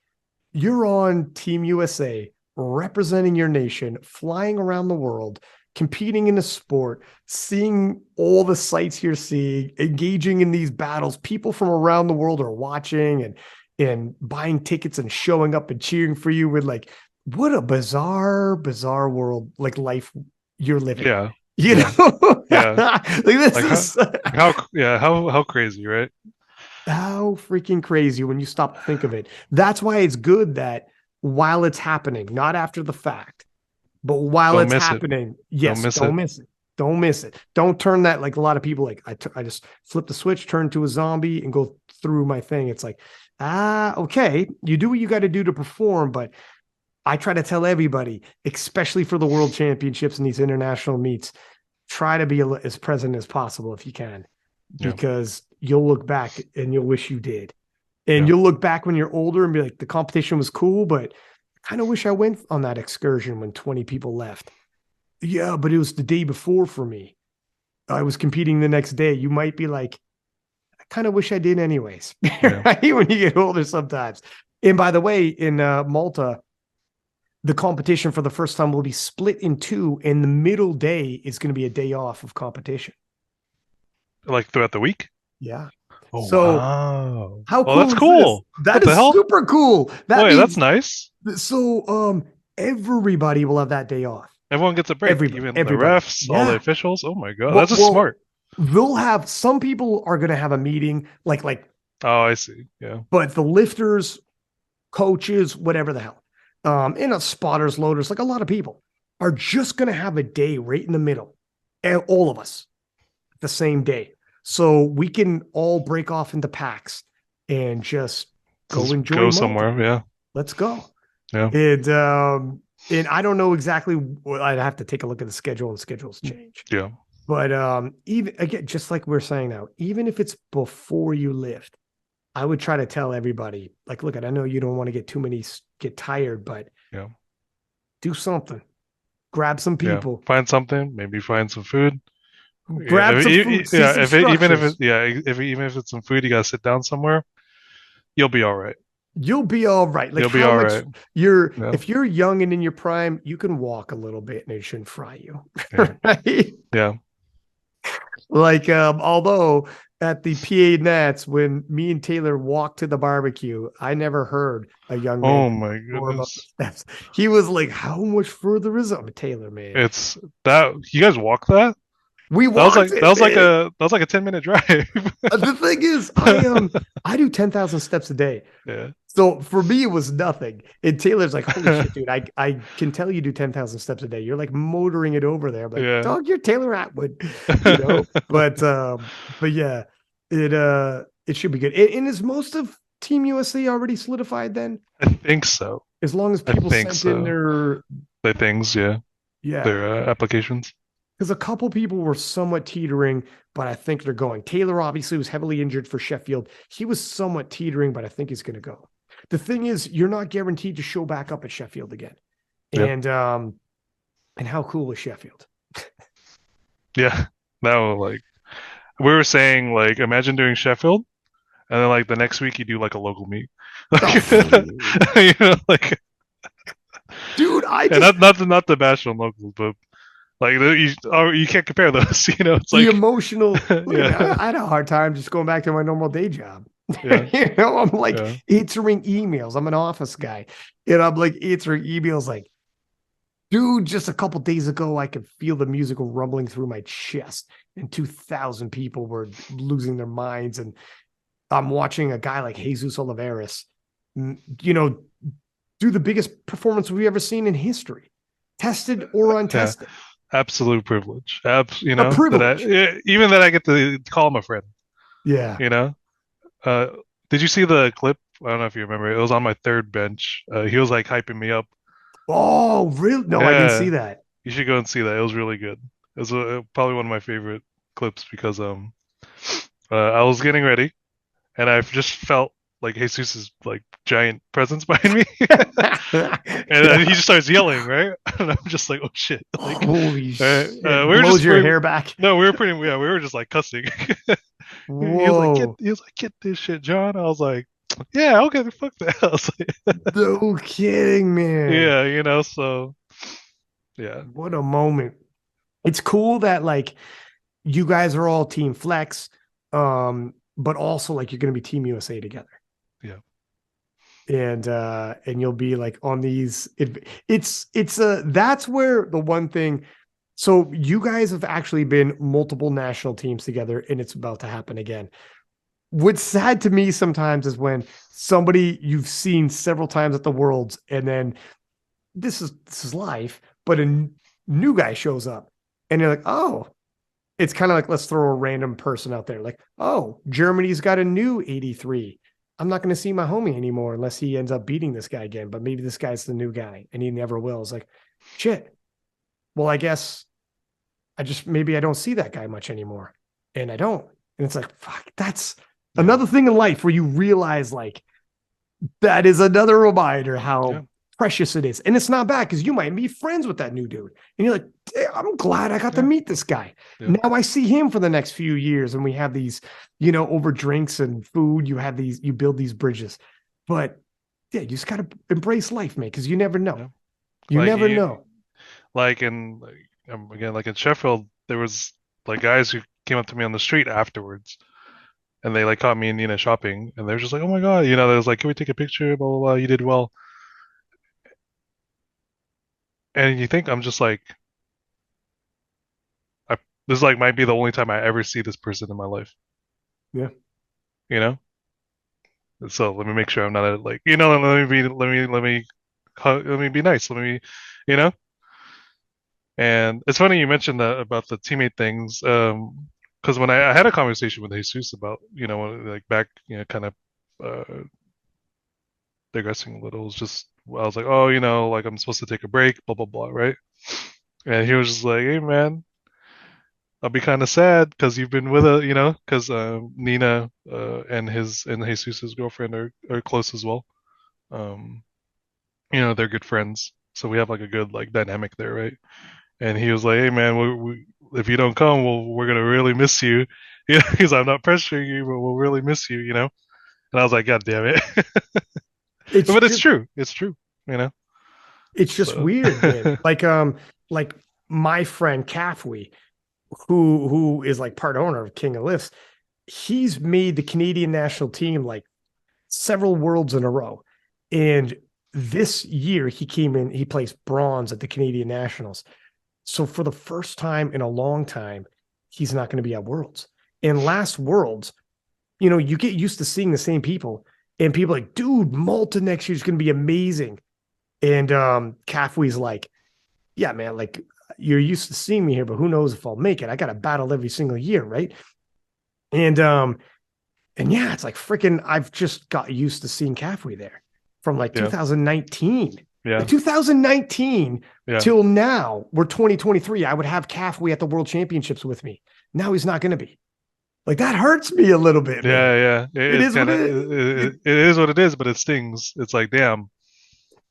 you're on Team USA representing your nation, flying around the world, competing in a sport, seeing all the sights you're seeing, engaging in these battles. People from around the world are watching and buying tickets and showing up and cheering for you with like what a bizarre world, like life you're living. Yeah, You yeah, know, yeah. like this Like is how crazy, right? how freaking crazy when you stop to think of it. That's why it's good that while it's happening, not after the fact, but while Don't it's miss it. happening, Don't yes, miss don't it. miss it. Don't miss it. Don't turn that like a lot of people like I just flip the switch, turn to a zombie and go through my thing. It's like, okay, you do what you got to do to perform, but I try to tell everybody, especially for the world championships and these international meets, try to be as present as possible if you can, Yeah, because you'll look back and you'll wish you did. And yeah. you'll look back when you're older and be like, the competition was cool, but I kind of wish I went on that excursion when 20 people left. Yeah, but it was the day before for me. I was competing the next day. You might be like, I kind of wish I did anyways, Yeah. right? When you get older sometimes. And by the way, in Malta, the competition for the first time will be split in two, and the middle day is going to be a day off of competition. Like throughout the week? Yeah. Oh So wow. how Oh, that's cool is this? cool. That What the is hell? super cool. That Wait, that's means nice. so everybody will have that day off. Everyone gets a break, even the Everybody. refs, all the Yeah. officials. Oh my God, Well, that's just well, smart. they'll have some people are going to have a meeting like, Oh, I see. Yeah. but the lifters, coaches, whatever the hell, and spotters, loaders, like a lot of people are just going to have a day right in the middle, and all of us the same day. So we can all break off into packs and just go Just enjoy go Malta. somewhere. Yeah. Let's go. Yeah. And I don't know exactly what I'd have to take a look at the schedule, and schedules change. Yeah. But even again, just like we're saying now, even if it's before you lift, I would try to tell everybody, like, look, I know you don't want to get tired, but Yeah. do something. Grab some Yeah. people, Find something. Maybe find some food. Yeah. grab some food, see Yeah. some Even if it, structures. yeah, if even if it's some food, you gotta sit down somewhere. You'll be all right. You'll be all right. Like You'll be how all much right. you're, Yeah. if you're young and in your prime, you can walk a little bit and it shouldn't fry you. Yeah. Right? Yeah. Like, although at the PA Nats, when me and Taylor walked to the barbecue, I never heard a young man Oh complain my more about the goodness. steps. He was like, how much further is it? I'm Taylor, man. It's that you guys walk that? We walked it, man. That was like a 10-minute drive. The thing is, I do 10,000 steps a day. Yeah. So for me, it was nothing. And Taylor's like, holy shit, dude, I can tell you do 10,000 steps a day. You're like motoring it over there. I'm like, Yeah. dog, you're Taylor Atwood, but yeah, it should be good. And is most of Team USA already solidified then? I think so. As long as I people think sent in so. their, The things, yeah. yeah, Their applications. because a couple people were somewhat teetering, but I think they're going. Taylor obviously was heavily injured for Sheffield. He was somewhat teetering, but I think he's going to go. The thing is, you're not guaranteed to show back up at Sheffield again. Yep. And how cool is Sheffield? Yeah. Now, like we were saying, like imagine doing Sheffield, and then like the next week you do like a local meet. Oh, You know, like dude, I and just not to bash on locals, but like you can't compare those. You know, it's the like emotional. Look at me. yeah, I had a hard time just going back to my normal day job. yeah, I'm like yeah, answering emails. I'm an office guy, and I'm like answering emails like, dude, just a couple days ago, I could feel the music rumbling through my chest, and 2,000 people were losing their minds. And I'm watching a guy like Jesus Oliveras, you know, do the biggest performance we've ever seen in history, tested or yeah. untested. Absolute privilege. You A know that privilege. even that I get to call him a friend. Yeah. You know. Uh, did you see the clip? I don't know if you remember. It was on my third bench. He was like hyping me up. Oh, really? No, I didn't see Yeah, that. you should go and see that. It was really good. It was probably one of my favorite clips because I was getting ready and I just felt like Jesus's like giant presence behind me, and he Yeah. just starts yelling, right? And I'm just like, oh shit! Like, Holy shit. we were Blows just your hair back. no, we were pretty yeah, we were just like cussing. Whoa. He was like, get this shit, John. I was like, yeah, okay, fuck that. I was like, No kidding, man. yeah, you know, so yeah, What a moment. It's cool that like you guys are all team flex, but also like you're gonna be team USA together. yeah, and you'll be like on these it's that's where the one thing. So you guys have actually been multiple national teams together, and it's about to happen again. What's sad to me sometimes is when somebody you've seen several times at the Worlds, and then this is life, but new guy shows up, and you're like, oh, it's kind of like let's throw a random person out there, like, oh, Germany's got a new 83. I'm not going to see my homie anymore unless he ends up beating this guy again, but maybe this guy's the new guy and he never will. It's like, shit. Well, I guess maybe I don't see that guy much anymore. And I don't. And it's like, fuck, that's Yeah. another thing in life where you realize like that is another reminder Yeah. how precious it is. And it's not bad because you might be friends with that new dude. And you're like, I'm glad I got to Yeah. meet this guy. Yeah. Now I see him for the next few years. And we have these, over drinks and food, you build these bridges. But yeah, you just got to embrace life, man, because you never know. Yeah. You Like never you, know. like in like, again, like in Sheffield, there was like guys who came up to me on the street afterwards, and they like caught me in shopping, and they're just like, "Oh my God," they was like, "Can we take a picture?" Blah blah blah. You did well, and you think I'm just like, I, this like might be the only time I ever see this person in my life, Yeah. you know. So let me make sure I'm not like, let me be nice, you know. And it's funny you mentioned that about the teammate things, because when I had a conversation with Jesus about, like back, kind of uh, digressing a little, it was just I was like, oh, like I'm supposed to take a break, blah blah blah, right? And he was just like, hey man, I'll be kind of sad because you've been with because Nina and Jesus's girlfriend are close as well. Um, they're good friends, so we have like a good like dynamic there, right? And he was like, "Hey man, if you don't come, we're gonna really miss you." Yeah, because I'm not pressuring you, but we'll really miss you, you know. And I was like, "God damn it!" It's But it's just true. It's true, you know. it's just So weird, man. Like my friend Kafwe, who is like part owner of King of Lifts, he's made the Canadian national team like several worlds in a row. And this year he came in, he placed bronze at the Canadian Nationals. So for the first time in a long time, he's not going to be at Worlds. And last Worlds, you get used to seeing the same people, and people are like, dude, Malta next year is going to be amazing. And Kafwe's like, yeah, man, like you're used to seeing me here, but who knows if I'll make it? I got to battle every single year, right? And and yeah, it's like freaking. I've just got used to seeing Kafwe there from like yeah, 2019, like yeah, 2019 yeah, till now. We're 2023. I would have Kafwe at the World Championships with me. Now he's not going to be. Like that hurts me a little bit, man. yeah, yeah. It It is what kind of it, it is what it is, but it stings. It's like, damn.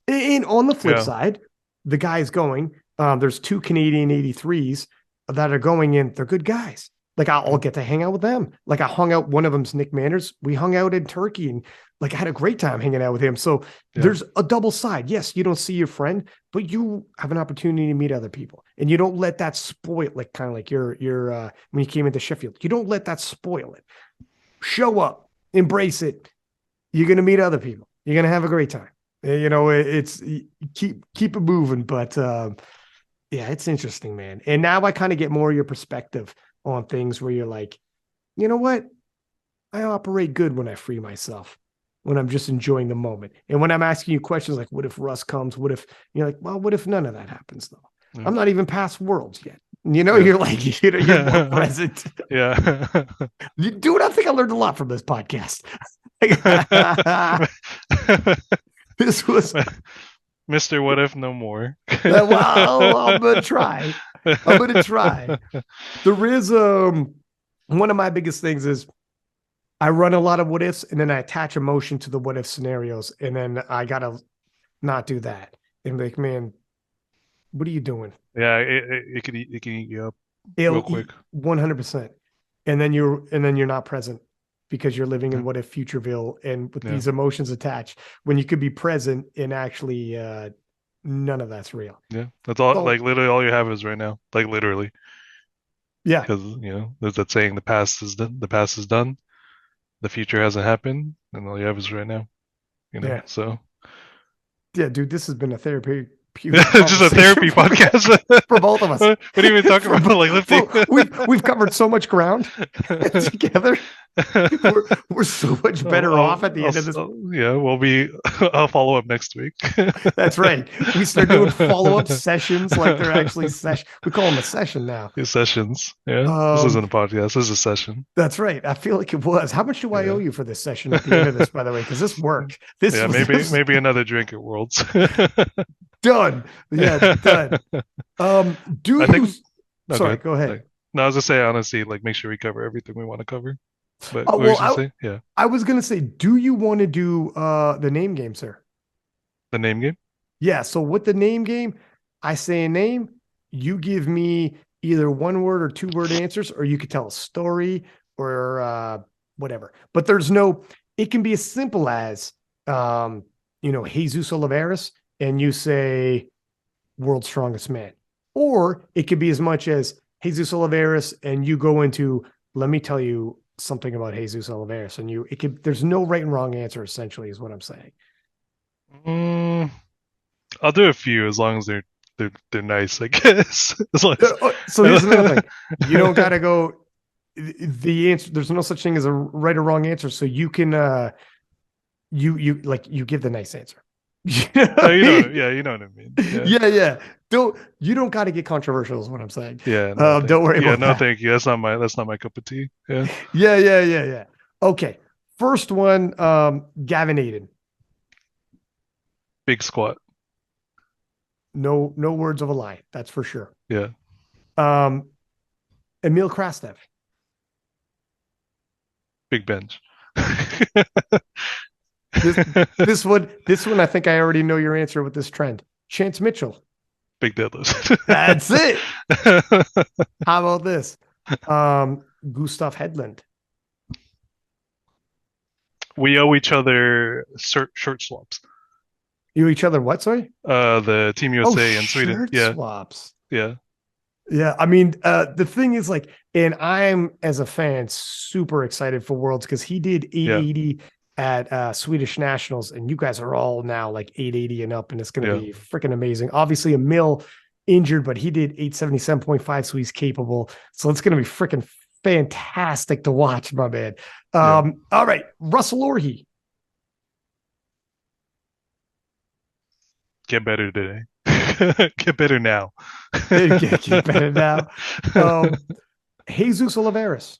And on the flip Yeah, side, the guys going, there's two Canadian 83s that are going in. They're good guys. Like I'll yeah, get to hang out with them. Like I hung out, one of them's Nick Manners. We hung out in Turkey and like I had a great time hanging out with him. So yeah, there's a double side. Yes, you don't see your friend, but you have an opportunity to meet other people. And you don't let that spoil like kind of like your when you came into Sheffield. You don't let that spoil it. Show up, embrace it. You're gonna meet other people. You're gonna have a great time. It's keep it moving, but yeah, it's interesting, man. And now I kind of get more of your perspective on things where you're like, you know what? I operate good when I free myself, when I'm just enjoying the moment. And when I'm asking you questions like, what if Russ comes? What if you're like, well, what if none of that happens though? yeah, I'm not even past worlds yet. yeah. You're like, you're more present. Yeah. Dude, I think I learned a lot from this podcast. This was Mr. What If No More. well, I'm gonna try. I'm gonna try. There is one of my biggest things is I run a lot of what ifs and then I attach emotion to the what if scenarios, and then I gotta not do that and be like, man, what are you doing? Yeah, it can eat you up real It'll quick. eat 100%, and then you're not present because you're living in Yeah, what if futureville and with yeah, these emotions attached when you could be present and actually none of that's real. yeah. That's all. So Like literally, all you have is right now. Like literally, yeah, because there's that saying: the past is done. The past is done. The future hasn't happened, and all you have is right now. Yeah. So Yeah, dude, this has been a therapeutic just a conversation therapy podcast. for both of us. What are you even talking For, about? Like lifting? we've covered so much ground together. We're so much better off at the end of this. Yeah, we'll be. I'll follow up next week. That's right. We start doing follow-up sessions like they're actually session. We call them a session now. Your sessions. Yeah, this Um, isn't a podcast. This is a session. that's right. I feel like it was. How much do I owe Yeah. you for this session at the end of this, by the way? Because this worked. This Yeah, was maybe another drink at Worlds. done. Yeah, done. Do I you? think. No, Sorry, go ahead. No, I was gonna say honestly, like make sure we cover everything we want to cover. But Oh what were you well, gonna say? Yeah, I was gonna say, do you want to do the name game, sir? the name game. Yeah. So with the name game, I say a name, you give me either one word or two word answers, or you could tell a story or whatever. But there's no. It can be as simple as Jesus Oliveras, and you say world's strongest man, or it could be as much as Jesus Oliveras, and you go into let me tell you something about Jesus Oliveras, and you it could. There's no right and wrong answer. Essentially, is what I'm saying. Mm, I'll do a few as long as they're nice, I guess. As long as... So here's another thing. You don't got to go the answer. There's no such thing as a right or wrong answer. So you can, you give the nice answer. Oh, yeah, you know what I mean. Yeah, Yeah. You don't got to get controversial is what I'm saying. yeah. No, Don't worry about that. thank you. That's not my cup of tea. Yeah, Yeah. Okay. First one, Gavin Aiden. big squat. No words of a lie. That's for sure. Yeah, Emil Krastev. big bench. This one, I think I already know your answer with this trend. Chance Mitchell. Big deadlifts. That's it. How about this? Gustav Hedlund. We owe each other shirt swaps. You each other what, sorry? The Team USA and Sweden. Shirt Yeah, swaps. yeah, Yeah, I mean, the thing is like, and I'm as a fan super excited for Worlds because he did 880 at Swedish Nationals, and you guys are all now like 880 and up, and it's going to be freaking amazing. Obviously, Emil injured, but he did 877.5, so he's capable. So it's going to be freaking fantastic to watch, my man. All right, Russell Orhe. Get better today. Get better now. Get better now. Jesus Oliveras.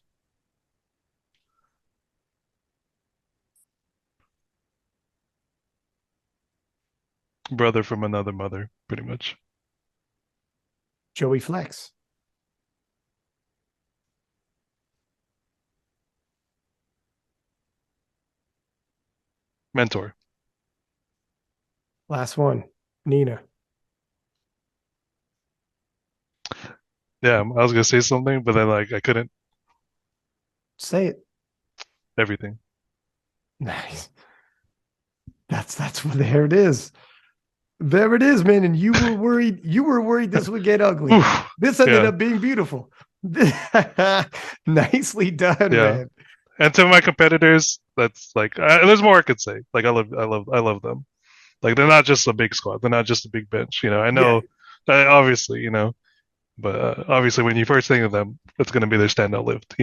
Brother from another mother, pretty much. Joey Flex. Mentor. Last one, Nina. Yeah, I was gonna say something, but then like I couldn't. Say it. Everything. Nice. That's there it is. There it is, man. And you were worried. You were worried this would get ugly. This ended up being beautiful. Nicely done, man. And to my competitors, that's like there's more I could say. Like I love them. Like they're not just a big squad. They're not just a big bench. I know, obviously, but obviously when you first think of them, it's going to be their standout lift.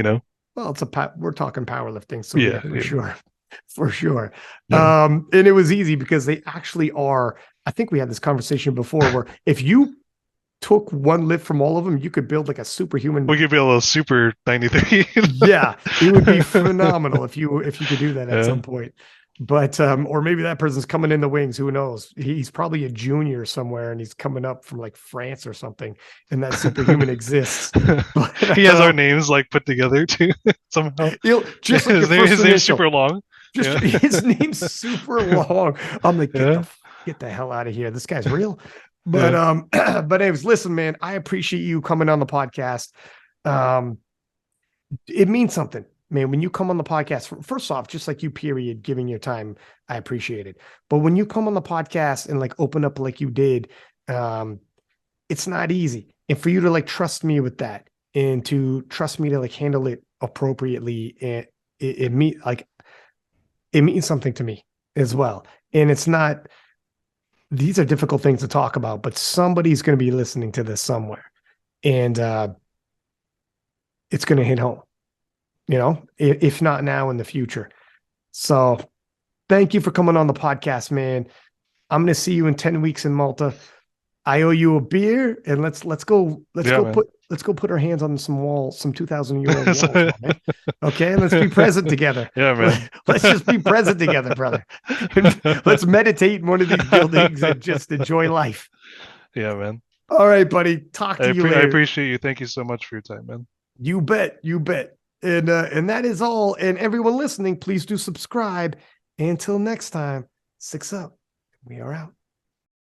Well, we're talking powerlifting, so sure. For sure. Yeah. And it was easy because they actually are. I think we had this conversation before where if you took one lift from all of them, you could build like a superhuman. We could build a super 93. Yeah, it would be phenomenal if you could do that at some point. But or maybe that person's coming in the wings. Who knows? He's probably a junior somewhere, and he's coming up from like France or something, and that superhuman exists. But, he has our names like put together too somehow. Just like his name's super long. His name's super long. I'm like, get the hell out of here. This guy's real. But but anyways, listen, man, I appreciate you coming on the podcast. It means something, man. When you come on the podcast, first off, just like you, period, giving your time, I appreciate it. But when you come on the podcast and like open up like you did, it's not easy. And for you to like trust me with that and to trust me to like handle it appropriately, it means something to me as well. And it's not, these are difficult things to talk about, but somebody's going to be listening to this somewhere. And it's going to hit home, if not now, in the future. So thank you for coming on the podcast, man. I'm going to see you in 10 weeks in Malta. I owe you a beer, and let's go Yeah, man. let's go put our hands on some walls, some 2,000-year-old walls, So- man. Okay, let's be present together. yeah, man. Let's just be present together, brother. Let's meditate in one of these buildings and just enjoy life. Yeah, man. All right, buddy. Talk to you I later. appreciate you. Thank you so much for your time, man. You bet. You bet. And that is all. And everyone listening, please do subscribe. Until next time, 6 up. We are out.